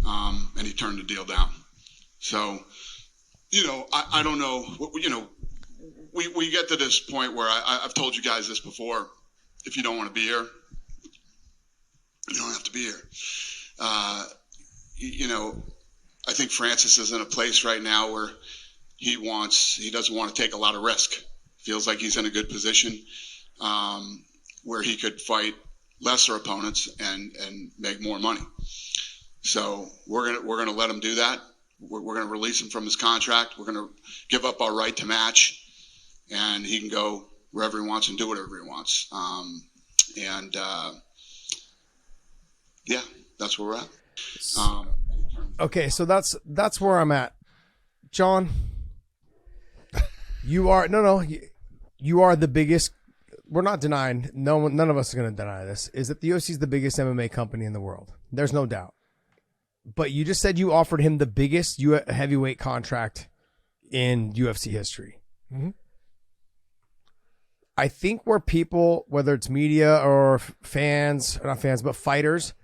and he turned the deal down. So, I don't know. We get to this point where I've told you guys this before. If you don't want to be here, you don't have to be here. I think Francis is in a place right now where he doesn't want to take a lot of risk. Feels like he's in a good position where he could fight lesser opponents and make more money. So we're gonna let him do that. We're gonna release him from his contract. We're gonna give up our right to match, and he can go wherever he wants and do whatever he wants. Yeah, that's where we're at. Okay, so that's where I'm at, John. You are you are the biggest. We're not denying. None of us are going to deny this. Is that the UFC is the biggest MMA company in the world? There's no doubt. But you just said you offered him the biggest heavyweight contract in UFC history. Mm-hmm. I think where people, whether it's media or fans, not fans, but fighters,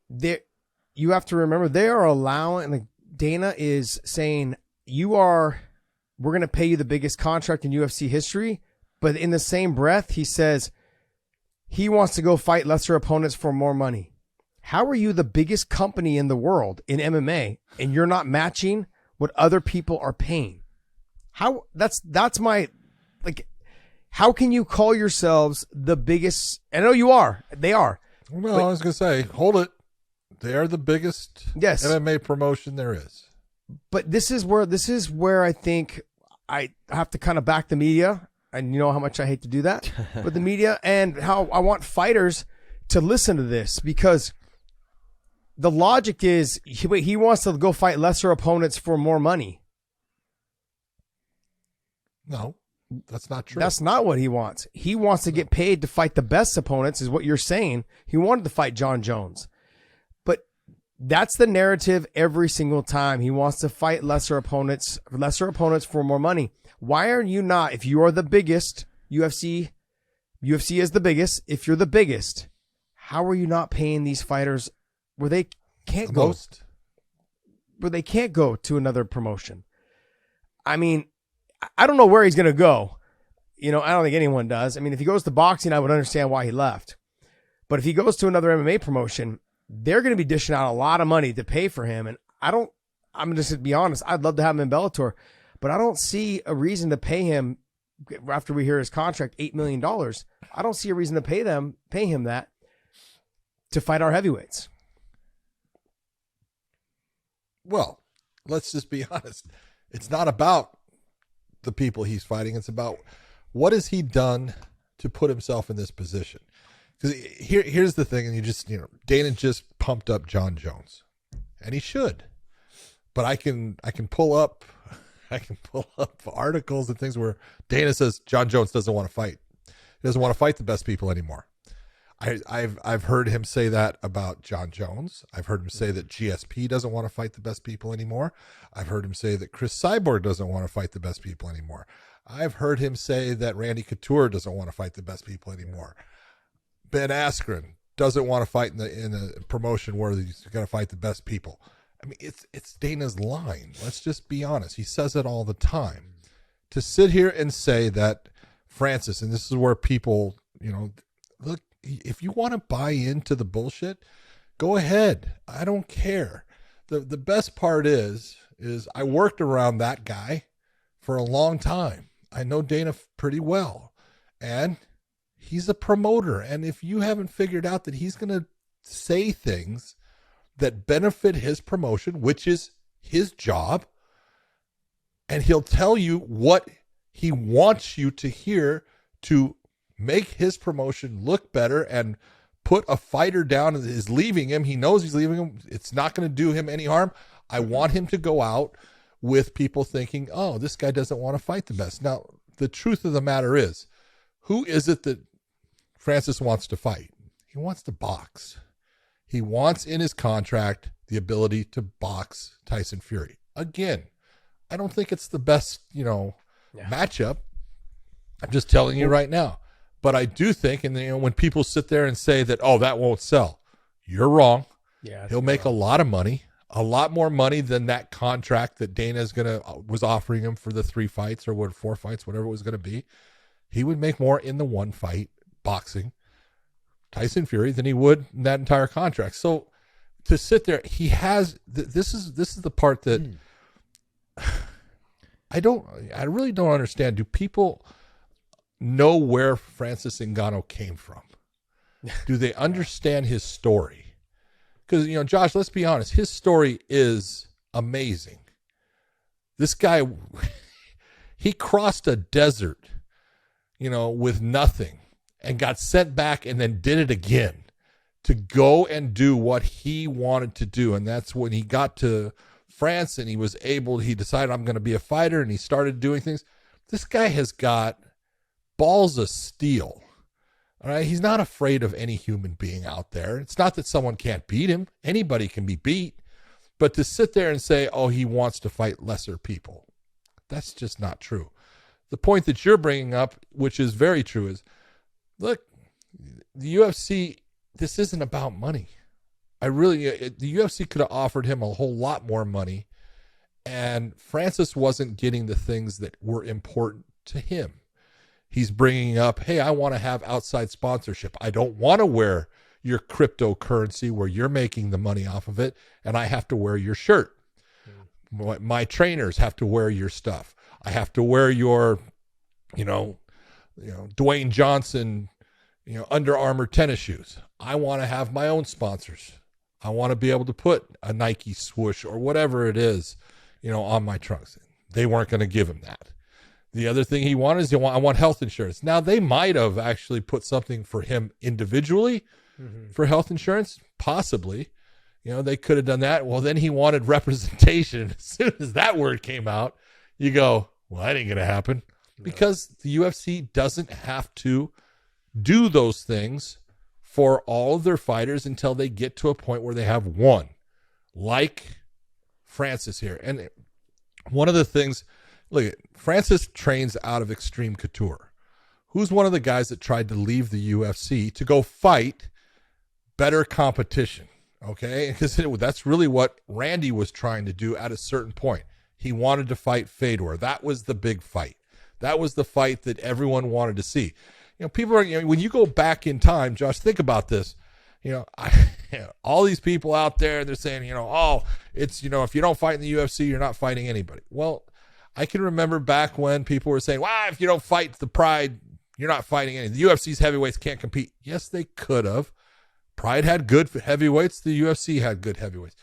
you have to remember they are allowing. Like Dana is saying, we're going to pay you the biggest contract in UFC history. But in the same breath, he says he wants to go fight lesser opponents for more money. How are you the biggest company in the world in MMA and you're not matching what other people are paying? How that's my, like, how can you call yourselves the biggest? I know you are. They are. No, I was going to say, hold it. They are the biggest MMA promotion there is. But this is where I think I have to kind of back the media. And you know how much I hate to do that with the media, and how I want fighters to listen to this, because the logic is he wants to go fight lesser opponents for more money. No, that's not true. That's not what he wants. He wants to get paid to fight the best opponents, is what you're saying. He wanted to fight John Jones. But that's the narrative every single time. He wants to fight lesser opponents for more money. Why are you not, if you are the biggest, UFC is the biggest, if you're the biggest, how are you not paying these fighters where they can't go to another promotion? I mean, I don't know where he's going to go. I don't think anyone does. I mean, if he goes to boxing, I would understand why he left. But if he goes to another MMA promotion, they're going to be dishing out a lot of money to pay for him. And I'm just going to be honest, I'd love to have him in Bellator. But I don't see a reason to pay him, after we hear his contract, $8 million. I don't see a reason to pay him that to fight our heavyweights. Well, let's just be honest. It's not about the people he's fighting. It's about what has he done to put himself in this position. Because here's the thing, and Dana just pumped up John Jones, and he should. But I can pull up articles and things where Dana says John Jones doesn't want to fight. He doesn't want to fight the best people anymore. I've heard him say that about John Jones. I've heard him say that GSP doesn't want to fight the best people anymore. I've heard him say that Chris Cyborg doesn't want to fight the best people anymore. I've heard him say that Randy Couture doesn't want to fight the best people anymore. Ben Askren doesn't want to fight in a promotion where he's going to fight the best people. I mean, it's Dana's line. Let's just be honest. He says it all the time. To sit here and say that Francis, and this is where people, look, if you want to buy into the bullshit, go ahead. I don't care. The best part is I worked around that guy for a long time. I know Dana pretty well. And he's a promoter. And if you haven't figured out that he's going to say things that benefit his promotion, which is his job, and he'll tell you what he wants you to hear to make his promotion look better and put a fighter down that is leaving him. He knows he's leaving him. It's not going to do him any harm. I want him to go out with people thinking, oh, this guy doesn't want to fight the best. Now, the truth of the matter is, who is it that Francis wants to fight? He wants to box. He wants in his contract the ability to box Tyson Fury. Again, I don't think it's the best, matchup. I'm just telling you right now. But I do think, and when people sit there and say that, oh, that won't sell, you're wrong. Yeah, he'll make a lot of money, a lot more money than that contract that Dana was offering him for the 3 fights or 4 fights, whatever it was going to be. He would make more in the 1 fight boxing Tyson Fury than he would in that entire contract. So to sit there, he has this is the part that I really don't understand. Do people know where Francis Ngannou came from? Do they understand his story? Because, Josh, let's be honest, his story is amazing. This guy, he crossed a desert, with nothing and got sent back and then did it again to go and do what he wanted to do. And that's when he got to France and he decided, I'm going to be a fighter, and he started doing things. This guy has got balls of steel. All right. He's not afraid of any human being out there. It's not that someone can't beat him. Anybody can be beat. But to sit there and say, oh, he wants to fight lesser people, that's just not true. The point that you're bringing up, which is very true, is, look, the UFC, this isn't about money. The UFC could have offered him a whole lot more money, and Francis wasn't getting the things that were important to him. He's bringing up, hey, I want to have outside sponsorship. I don't want to wear your cryptocurrency where you're making the money off of it, and I have to wear your shirt. My trainers have to wear your stuff. I have to wear your, Dwayne Johnson, Under Armour tennis shoes. I want to have my own sponsors. I want to be able to put a Nike swoosh or whatever it is, on my trunks. They weren't going to give him that. The other thing he wanted is, I want health insurance. Now, they might have actually put something for him individually for health insurance, possibly. They could have done that. Well, then he wanted representation. As soon as that word came out, you go, well, that ain't going to happen. Because the UFC doesn't have to do those things for all of their fighters until they get to a point where they have one, like Francis here. And one of the things, look, Francis trains out of Extreme Couture. Who's one of the guys that tried to leave the UFC to go fight better competition? Okay, because that's really what Randy was trying to do at a certain point. He wanted to fight Fedor. That was the big fight. That was the fight that everyone wanted to see. People are, when you go back in time, Josh, think about this. All these people out there, they're saying, it's, if you don't fight in the UFC, you're not fighting anybody. Well, I can remember back when people were saying, well, if you don't fight the Pride, you're not fighting any. The UFC's heavyweights can't compete. Yes, they could have. Pride had good heavyweights. The UFC had good heavyweights.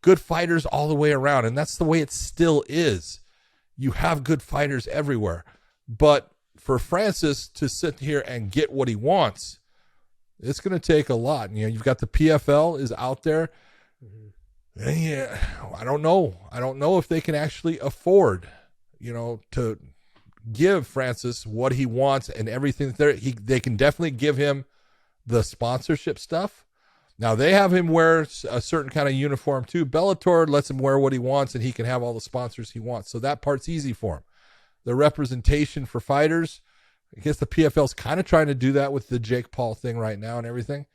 Good fighters all the way around, and that's the way it still is. You have good fighters everywhere. But for Francis to sit here and get what he wants, it's going to take a lot. You've got the PFL is out there. Yeah, I don't know. I don't know if they can actually afford, to give Francis what he wants and everything. They can definitely give him the sponsorship stuff. Now, they have him wear a certain kind of uniform too. Bellator lets him wear what he wants, and he can have all the sponsors he wants. So that part's easy for him. The representation for fighters, I guess the PFL's kind of trying to do that with the Jake Paul thing right now and everything.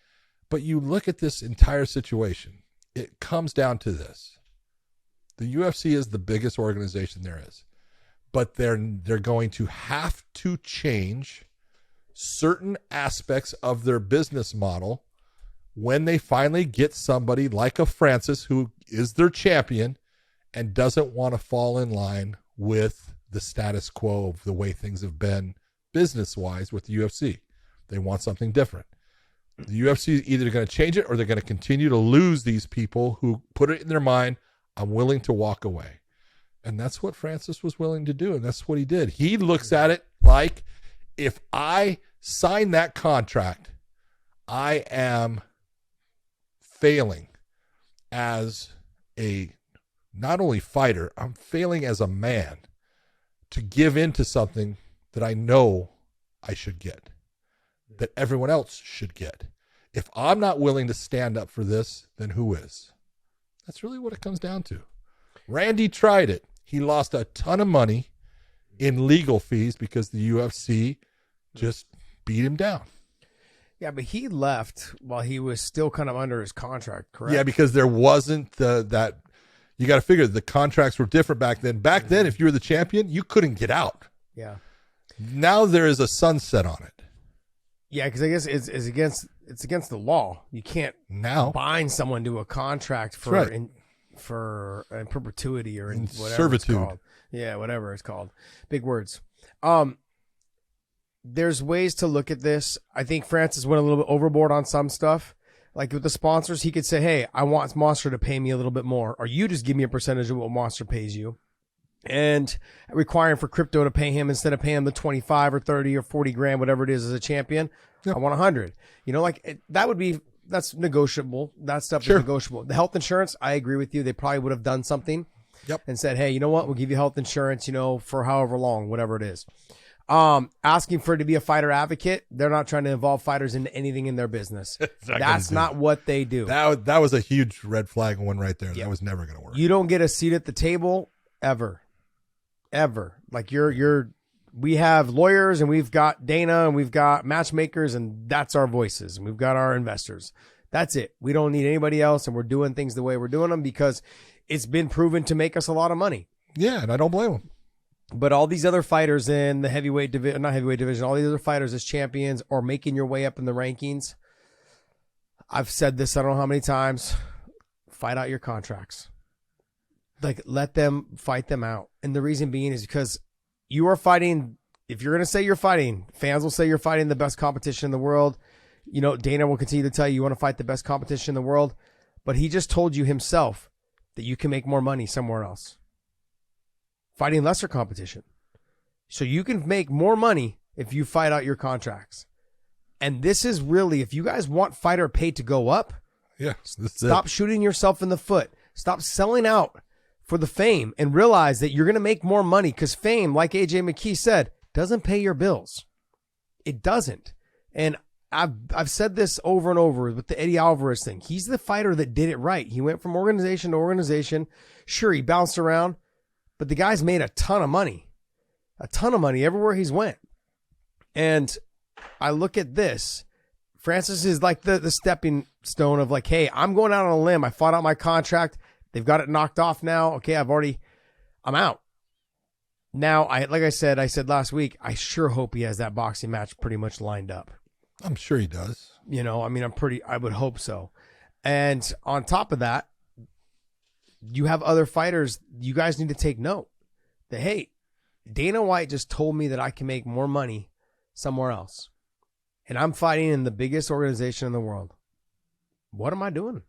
But you look at this entire situation, it comes down to this. The UFC is the biggest organization there is. But they're going to have to change certain aspects of their business model when they finally get somebody like a Francis who is their champion and doesn't want to fall in line with the status quo of the way things have been business-wise with the UFC. They want something different. The UFC is either going to change it or they're going to continue to lose these people who put it in their mind, I'm willing to walk away. And that's what Francis was willing to do, and that's what he did. He looks at it like, if I sign that contract, I am failing as a not only fighter, I'm failing as a man to give in to something that I know I should get, that everyone else should get. If I'm not willing to stand up for this, then who is? That's really what it comes down to. Randy tried it. He lost a ton of money in legal fees because the UFC just beat him down. Yeah, but he left while he was still kind of under his contract, correct? Yeah, because there wasn't that. You got to figure the contracts were different back then. Back then, if you were the champion, you couldn't get out. Yeah. Now there is a sunset on it. Yeah, because I guess it's against the law. You can't now bind someone to a contract for right. in perpetuity or in whatever servitude. it's called. Yeah, whatever it's called. Big words. There's ways to look at this. I think Francis went a little bit overboard on some stuff. Like with the sponsors, he could say, hey, I want Monster to pay me a little bit more. Or you just give me a percentage of what Monster pays you. and requiring for crypto to pay him instead of paying him the 25 or 30 or 40 grand, whatever it is as a champion. I want 100. You know, like that's negotiable. That stuff is negotiable. The health insurance, I agree with you. They probably would have done something and said, hey, you know what? We'll give you health insurance, you know, for however long, whatever it is. Asking for it to be a fighter advocate. They're not trying to involve fighters into anything in their business. That's not what they do. That was a huge red flag one right there. That was never going to work. You don't get a seat at the table ever. Like we have lawyers and we've got Dana and we've got matchmakers and that's our voices. And we've got our investors. That's it. We don't need anybody else. And we're doing things the way we're doing them because it's been proven to make us a lot of money. Yeah. And I don't blame them. But all these other fighters in the heavyweight division, not heavyweight division, all these other fighters as champions or making your way up in the rankings. I've said this, I don't know how many times, fight out your contracts. Like, let them fight them out. And the reason being is because you are fighting. If you're going to say you're fighting, fans will say you're fighting the best competition in the world. You know, Dana will continue to tell you want to fight the best competition in the world. But he just told you himself that you can make more money somewhere else. Fighting lesser competition. So you can make more money if you fight out your contracts. And this is really, if you guys want fighter pay to go up, stop shooting yourself in the foot. Stop selling out for the fame and realize that you're going to make more money because fame, like AJ McKee said, doesn't pay your bills. It doesn't. And I've said this over and over with the Eddie Alvarez thing. He's the fighter that did it right. He went from organization to organization. Sure, he bounced around, but the guy's made a ton of money everywhere he's went. And I look at this. Francis is like the stepping stone of like, hey, I'm going out on a limb. I fought out my contract. They've got it knocked off now. Okay, I'm out. Now, like I said last week, I sure hope he has that boxing match pretty much lined up. I'm sure he does. You know, I mean, I would hope so. And on top of that, you have other fighters. You guys need to take note that, hey, Dana White just told me that I can make more money somewhere else. And I'm fighting in the biggest organization in the world. What am I doing?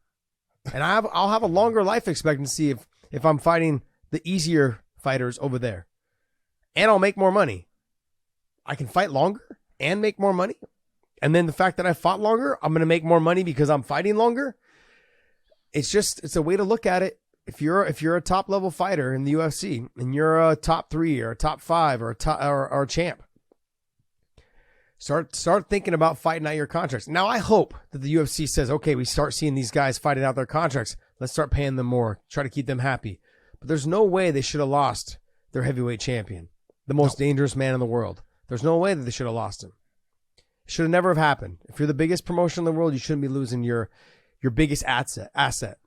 And I'll have a longer life expectancy if I'm fighting the easier fighters over there. And I'll make more money. I can fight longer and make more money. And then the fact that I fought longer, I'm going to make more money because I'm fighting longer. It's a way to look at it. If you're a top level fighter in the UFC and you're a top 3 or a top 5 or a champ, start thinking about fighting out your contracts. Now I hope that the UFC says, okay, we start seeing these guys fighting out their contracts. Let's start paying them more, try to keep them happy. But there's no way they should have lost their heavyweight champion, the most dangerous man in the world. There's no way that they should have lost him. It should have never have happened. If you're the biggest promotion in the world, you shouldn't be losing your biggest asset.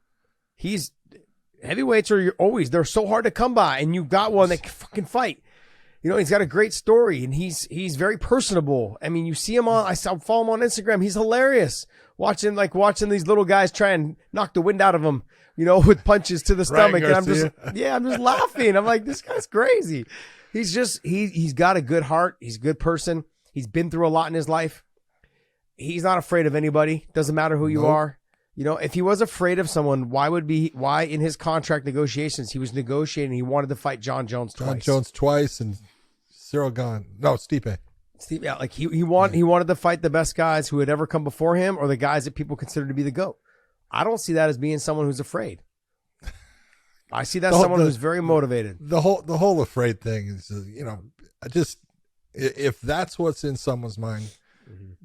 Heavyweights they're so hard to come by, and you've got one that can fucking fight. You know, he's got a great story, and he's very personable. I mean, you see him I follow him on Instagram. He's hilarious. Watching these little guys try and knock the wind out of him, you know, with punches to the stomach. And I'm just laughing. I'm like, this guy's crazy. He's got a good heart. He's a good person. He's been through a lot in his life. He's not afraid of anybody. Doesn't matter who you are. You know, if he was afraid of someone, why in his contract negotiations, he was negotiating, he wanted to fight John Jones twice. And Stipe. Yeah, like he wanted to fight the best guys who had ever come before him or the guys that people consider to be the GOAT. I don't see that as being someone who's afraid. I see that someone who's very motivated. The whole afraid thing is, you know, if that's what's in someone's mind,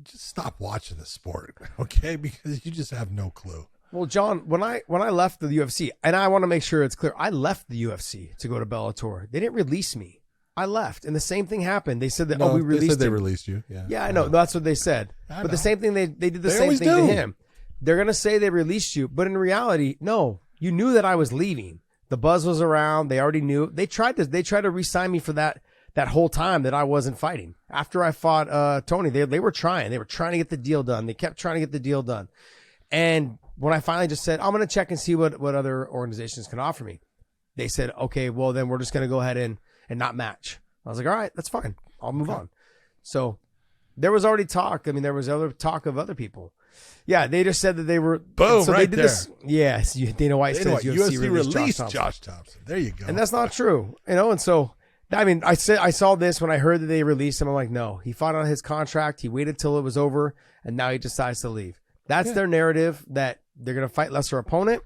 just stop watching the sport, okay? Because you just have no clue. Well, John, when I left the UFC, and I want to make sure it's clear, I left the UFC to go to Bellator. They didn't release me. I left, and the same thing happened. They said that we released. They said they him. Released you. Yeah, I know. That's what they said. But the same thing they did the same thing to him. They're gonna say they released you, but in reality, no. You knew that I was leaving. The buzz was around. They already knew. They tried to re-sign me for that whole time that I wasn't fighting. After I fought Tony, they were trying. They were trying to get the deal done. They kept trying to get the deal done. And when I finally just said, I'm going to check and see what other organizations can offer me, they said, okay, well, then we're just going to go ahead and not match. I was like, all right, that's fine. I'll move on. So there was already talk. I mean, there was other talk of other people. Yeah, they just said that they were. Boom, so right they did there. this. Yes, Dana White Dana White, says UFC released released Josh Thompson. There you go. and that's not true. And so. I mean, I saw this when I heard that they released him. I'm like, no, he fought on his contract. He waited till it was over, and now he decides to leave. That's their narrative, that they're going to fight lesser opponent.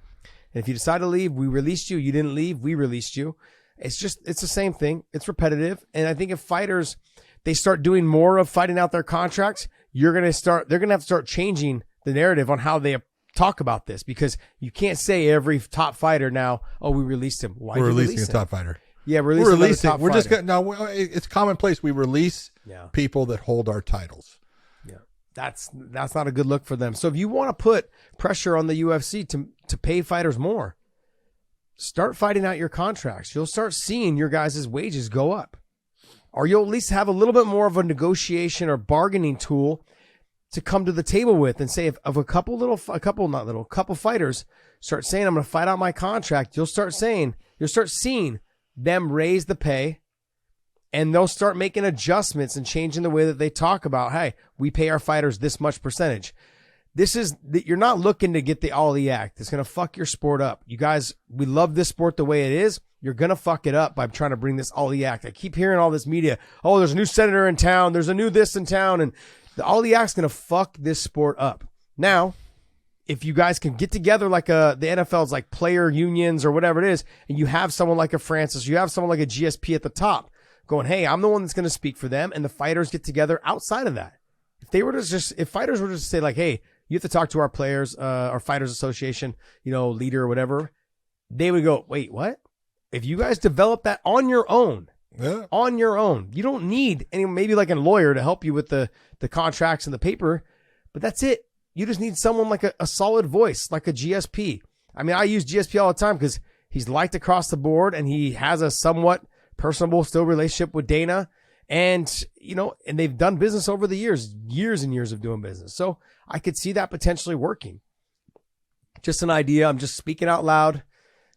And if you decide to leave, we released you. You didn't leave, we released you. It's the same thing. It's repetitive. And I think if fighters, they start doing more of fighting out their contracts, they're going to have to start changing the narrative on how they talk about this, because you can't say every top fighter now, oh, we released him. Why We're did you releasing release a him? top fighter. Yeah, We're releasing. top We're just fighter. no. It's commonplace. We release people that hold our titles. Yeah, that's not a good look for them. So if you want to put pressure on the UFC to pay fighters more, start fighting out your contracts. You'll start seeing your guys' wages go up, or you'll at least have a little bit more of a negotiation or bargaining tool to come to the table with, and say if a couple fighters start saying, I'm going to fight out my contract, you'll start seeing them raise the pay, and they'll start making adjustments and changing the way that they talk about, hey, we pay our fighters this much percentage. You're not looking to get the Ali Act. It's going to fuck your sport up. You guys, we love this sport the way it is. You're going to fuck it up by trying to bring this Ali Act. I keep hearing all this media. Oh, there's a new senator in town. There's a new this in town. And the Ali Act's going to fuck this sport up. Now, if you guys can get together like the NFL's like player unions or whatever it is, and you have someone like a Francis, you have someone like a GSP at the top going, hey, I'm the one that's going to speak for them, and the fighters get together outside of that. If fighters were to just say like, hey, you have to talk to our players, our fighters association, leader or whatever, they would go, wait, what? If you guys develop that on your own, you don't need maybe like a lawyer to help you with the contracts and the paper, but that's it. You just need someone like a solid voice, like a GSP. I mean, I use GSP all the time because he's liked across the board, and he has a somewhat personable still relationship with Dana. And, and they've done business over the years and years of doing business. So I could see that potentially working. Just an idea. I'm just speaking out loud,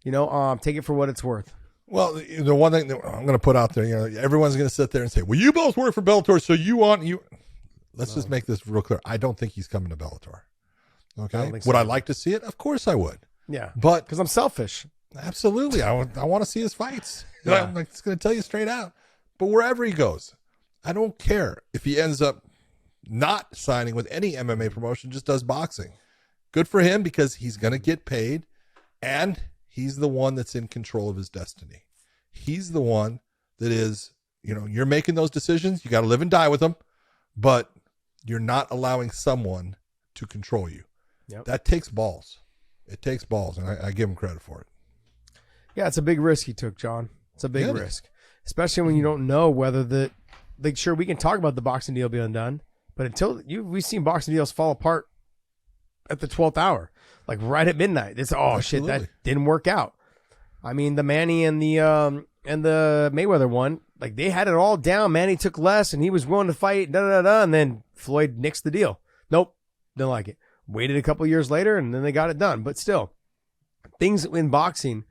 take it for what it's worth. Well, the one thing that I'm going to put out there, everyone's going to sit there and say, well, you both work for Bellator, so let's just make this real clear. I don't think he's coming to Bellator. Okay. Would I like to see it? Of course I would. Yeah. But because I'm selfish. Absolutely. I want to see his fights. Yeah. I'm just going to tell you straight out. But wherever he goes, I don't care if he ends up not signing with any MMA promotion, just does boxing. Good for him, because he's going to get paid, and he's the one that's in control of his destiny. He's the one that is, you're making those decisions. You got to live and die with them, but you're not allowing someone to control you. Yep. That takes balls. It takes balls, and I give him credit for it. Yeah, it's a big risk he took, John. It's a big risk, especially when you don't know whether sure, we can talk about the boxing deal being done, but we've seen boxing deals fall apart at the 12th hour, like right at midnight. It's shit, that didn't work out. I mean, the Manny and the Mayweather one, like they had it all down. Manny took less, and he was willing to fight, and then Floyd nixed the deal. Nope, didn't like it. Waited a couple years later, and then they got it done. But still, things in boxing,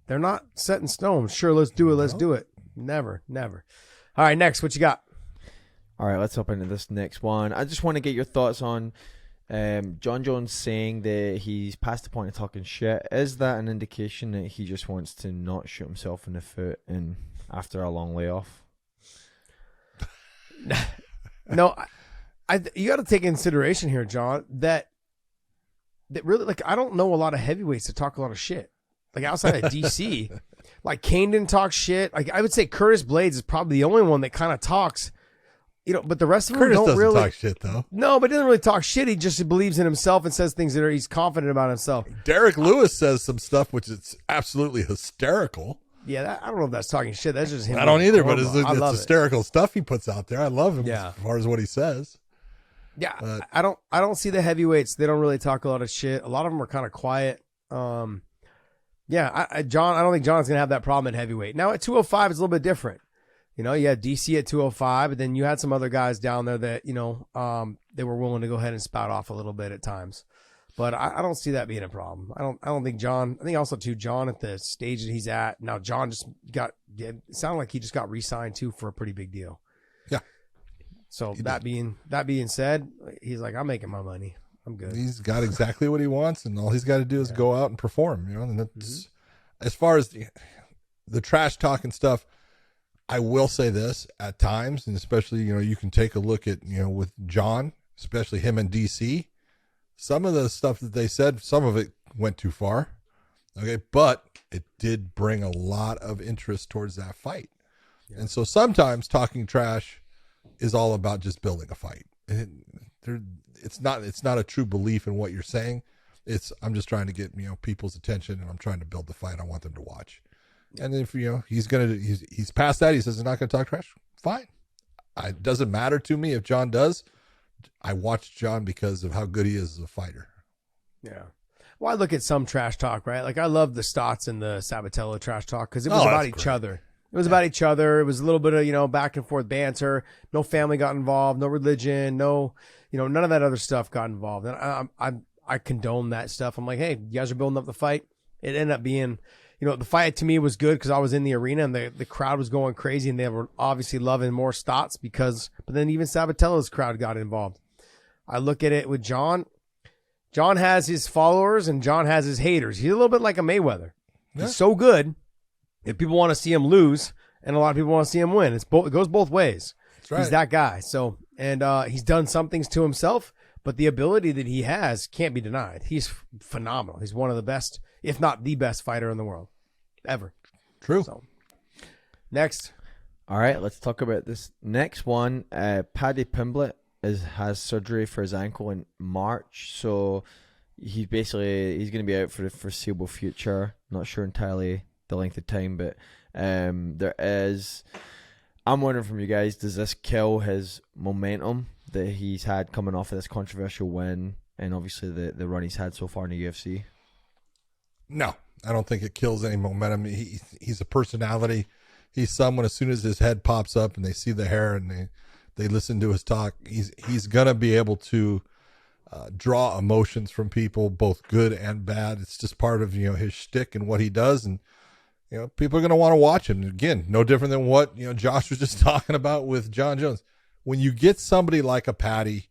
they're not set in stone. Sure, let's do it. Let's do it. Never. All right, next, what you got? All right, let's hop into this next one. I just want to get your thoughts on John Jones saying that he's past the point of talking shit. Is that an indication that he just wants to not shoot himself in the foot and after a long layoff? No, you got to take into consideration here, John, that really, like, I don't know a lot of heavyweights that talk a lot of shit. Like outside of DC, like Kane didn't talk shit. Like I would say Curtis Blades is probably the only one that kind of talks, but the rest of them don't really talk shit though. No, but he doesn't really talk shit. He just believes in himself and says things that he's confident about himself. Derek Lewis says some stuff which is absolutely hysterical. Yeah, I don't know if that's talking shit. That's just him. I don't either, but it's love hysterical stuff he puts out there. I love him as far as what he says. Yeah, but I don't see the heavyweights. They don't really talk a lot of shit. A lot of them are kind of quiet. Yeah, John, I don't think John's going to have that problem at heavyweight. Now, at 205, it's a little bit different. You had DC at 205, but then you had some other guys down there that, they were willing to go ahead and spout off a little bit at times. But I don't see that being a problem. I don't think John, I think also, too, John at the stage that he's at, now John just it sounded like he just got re-signed, too, for a pretty big deal. Yeah. So that being said, he's like, I'm making my money. I'm good. He's got exactly what he wants, and all he's got to do is go out and perform. And that's as far as the trash talking stuff. I will say this at times, and especially you can take a look at with John, especially him and DC. Some of the stuff that they said, some of it went too far. Okay, but it did bring a lot of interest towards that fight. Yeah. And so sometimes talking trash is all about just building a fight. It's not a true belief in what you're saying. I'm just trying to get people's attention, and I'm trying to build the fight I want them to watch. And if he's past that, he says he's not going to talk trash. Fine. It doesn't matter to me if John does. I watch John because of how good he is as a fighter. Yeah. Well, I look at some trash talk, right? Like I love the Stotts and the Sabatello trash talk because it was about each other. It was about each other. It was a little bit of, back and forth banter. No family got involved, no religion, no, none of that other stuff got involved. And I condone that stuff. I'm like, hey, you guys are building up the fight. It ended up being, the fight to me was good because I was in the arena and the crowd was going crazy and they were obviously loving more Stotts but then even Sabatello's crowd got involved. I look at it with John. John has his followers and John has his haters. He's a little bit like a Mayweather. Yeah. He's so good if people want to see him lose, and a lot of people want to see him win. It goes both ways. That's right. He's that guy. So, and he's done some things to himself, but the ability that he has can't be denied. He's phenomenal. He's one of the best, if not the best fighter in the world ever. True. So, next. All right, let's talk about this next one. Paddy Pimblett has surgery for his ankle in March, so he's going to be out for the foreseeable future. Not sure entirely the length of time, but I'm wondering from you guys, does this kill his momentum that he's had coming off of this controversial win and obviously the run he's had so far in the UFC? No, I don't think it kills any momentum. He's a personality. He's someone, as soon as his head pops up and they see the hair and they listen to his talk, he's going to be able to draw emotions from people, both good and bad. It's just part of, his shtick and what he does. And, people are going to want to watch him. Again, no different than what, Josh was just talking about with John Jones. When you get somebody like a Paddy,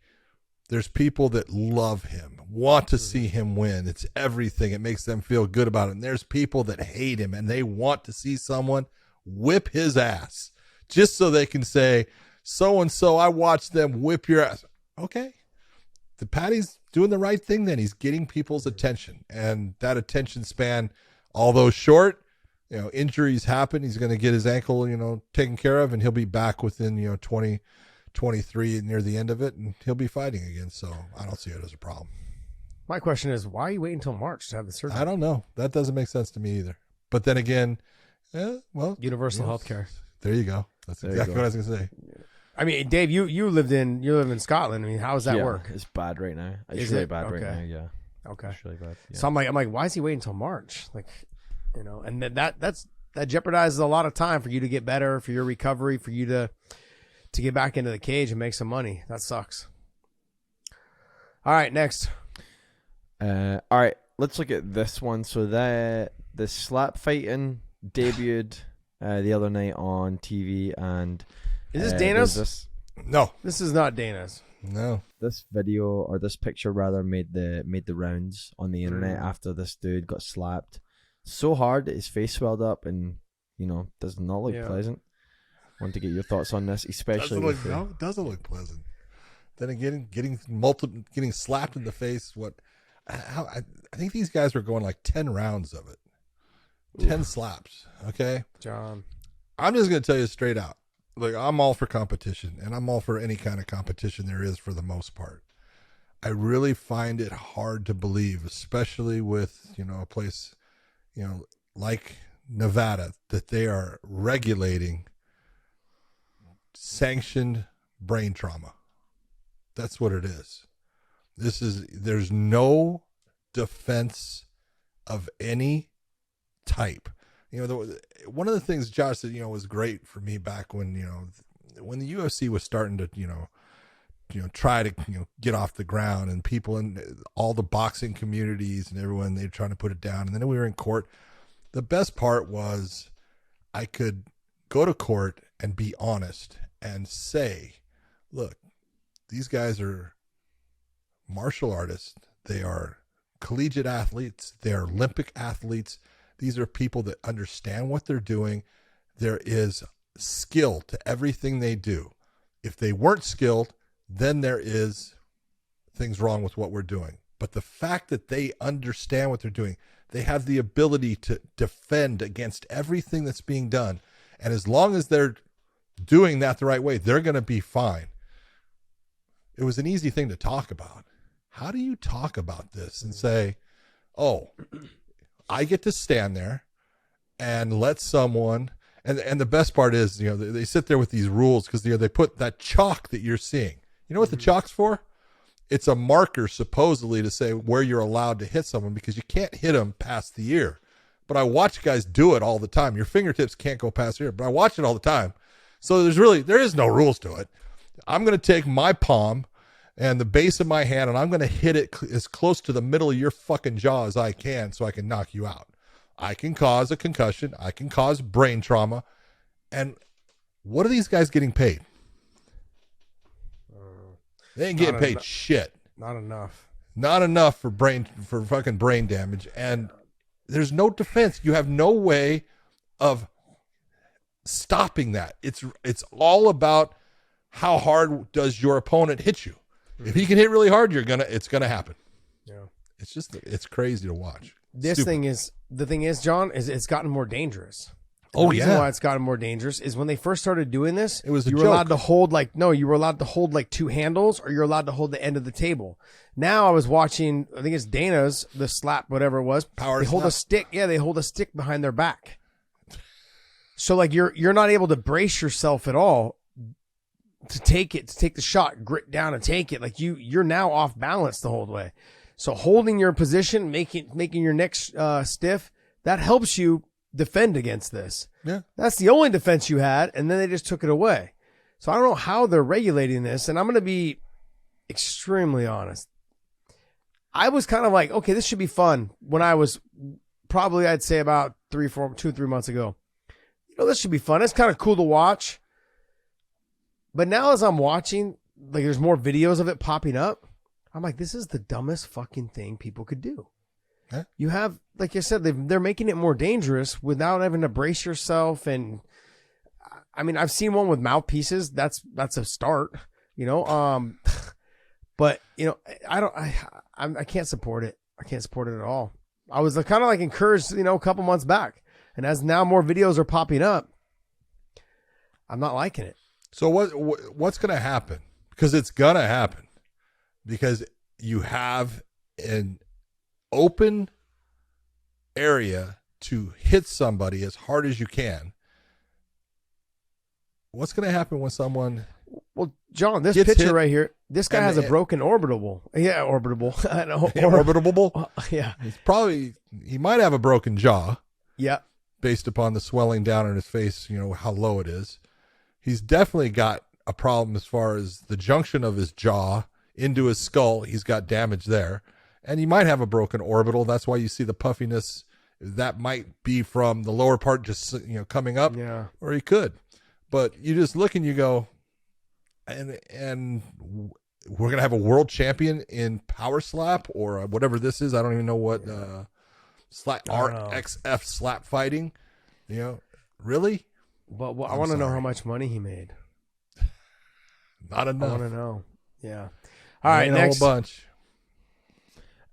there's people that love him, want to see him win. It's everything. It makes them feel good about it. And there's people that hate him and they want to see someone whip his ass just so they can say, so-and-so, I watched them whip your ass. Okay. The Paddy's doing the right thing then. He's getting people's attention. And that attention span, although short, injuries happen. He's going to get his ankle, taken care of, and he'll be back within, 2023 near the end of it, and he'll be fighting again. So I don't see it as a problem. My question is, why are you waiting until March to have the surgery? I don't know. That doesn't make sense to me either. But then again, universal health care. There you go. That's exactly what I was going to say. I mean, Dave, you live in Scotland. I mean, how does that work? It's bad right now. It's really bad right now. Yeah. Okay. It's really bad. Yeah. So I'm like, why is he waiting until March? Like, and that jeopardizes a lot of time for you to get better, for your recovery, for you to get back into the cage and make some money. That sucks. All right, next. All right, let's look at this one. So the slap fighting debuted the other night on TV, and is this Dana's? No, this is not Dana's. No, this video, or this picture rather, made the rounds on the internet after this dude got slapped so hard that his face swelled up, and does not look pleasant. Want to get your thoughts on this, especially it doesn't look pleasant. Then again, getting slapped in the face. I think these guys were going like 10 rounds of it. 10 slaps. Okay, John. I'm just going to tell you straight out. Like, I'm all for competition, and I'm all for any kind of competition there is for the most part. I really find it hard to believe, especially with, a place, like Nevada, that they are regulating sanctioned brain trauma. That's what it is. There's no defense of any type. One of the things Josh said, was great for me back when, when the UFC was starting to, try to, get off the ground, and people in all the boxing communities and everyone, they're trying to put it down. And then we were in court. The best part was I could go to court and be honest and say, look, these guys are martial artists. They are collegiate athletes. They are Olympic athletes. These are people that understand what they're doing. There is skill to everything they do. If they weren't skilled, then there is things wrong with what we're doing. But the fact that they understand what they're doing, they have the ability to defend against everything that's being done. And as long as they're doing that the right way, they're going to be fine. It was an easy thing to talk about. How do you talk about this and say, oh, I get to stand there and let someone, and the best part is, they sit there with these rules because they put that chalk that you're seeing. You know what the chalk's for? It's a marker supposedly to say where you're allowed to hit someone, because you can't hit them past the ear. But I watch guys do it all the time. Your fingertips can't go past the ear, but I watch it all the time. So there is no rules to it. I'm going to take my palm and the base of my hand, and I'm going to hit it as close to the middle of your fucking jaw as I can so I can knock you out. I can cause a concussion. I can cause brain trauma. And what are these guys getting paid? They ain't getting paid shit. Not enough. Not enough for fucking brain damage. And there's no defense. You have no way of stopping that. It's all about how hard does your opponent hit you. If he can hit really hard, it's gonna happen. Yeah. It's crazy to watch. The thing is, John, is it's gotten more dangerous. The reason why it's gotten more dangerous is when they first started doing this, it was you were allowed to hold you were allowed to hold like two handles, or you're allowed to hold the end of the table. Now I was watching, I think it's Dana's, the slap, whatever it was. They hold a stick. Yeah, they hold a stick behind their back. So like you're not able to brace yourself at all to take the shot, grit down and take it. Like you're now off balance the whole way. So holding your position, making your neck stiff, that helps you defend against this. Yeah. That's the only defense you had, and then they just took it away. So I don't know how they're regulating this, and I'm going to be extremely honest. I was kind of like, okay, this should be fun when I was probably, I'd say about 3 months ago. This should be fun. It's kind of cool to watch. But now as I'm watching, like there's more videos of it popping up, I'm like, this is the dumbest fucking thing people could do. Huh? You have, like I said, they're making it more dangerous without having to brace yourself. And I mean, I've seen one with mouthpieces. That's a start, but I can't support it. I can't support it at all. I was kind of like encouraged, a couple months back, and as now more videos are popping up, I'm not liking it. So what's going to happen? Because it's going to happen, because you have an open area to hit somebody as hard as you can. What's going to happen when someone... Well, John, this picture right here, this guy has a broken orbitable. Yeah, orbitable. Orbitable? Yeah. He might have a broken jaw. Yeah. Based upon the swelling down in his face, how low it is. He's definitely got a problem as far as the junction of his jaw into his skull. He's got damage there. And he might have a broken orbital. That's why you see the puffiness. That might be from the lower part just coming up. Yeah. Or he could. But you just look and you go, and we're going to have a world champion in power slap or whatever this is. I don't even know what RXF slap fighting. Really? But I want to know how much money he made. Not enough. I want to know. Yeah. All right, next. A whole bunch.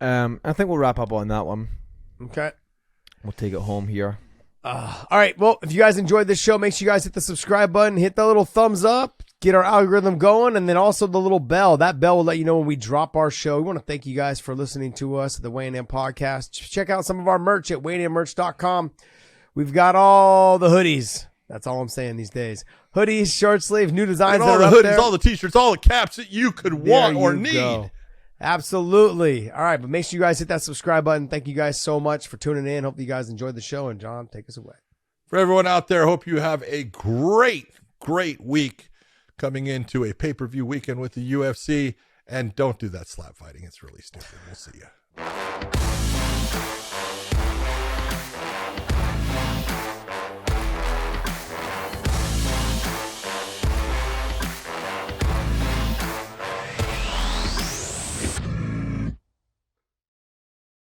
I think we'll wrap up on that one. Okay. We'll take it home here. All right. Well, if you guys enjoyed this show, make sure you guys hit the subscribe button, hit the little thumbs up, get our algorithm going, and then also the little bell. That bell will let you know when we drop our show. We want to thank you guys for listening to us at the Weighing In Podcast. Check out some of our merch at weightinmerch.com. We've got all the hoodies. That's all I'm saying these days. Hoodies, short sleeves, new designs. All the hoodies, all the t-shirts, all the caps that you could want or need. Go. Absolutely. All right, but make sure you guys hit that subscribe button. Thank you guys so much for tuning in. Hope you guys enjoyed the show. And John, take us away. For everyone out there, hope you have a great week coming into a pay-per-view weekend with the UFC. And don't do that slap fighting. It's really stupid. We'll see you.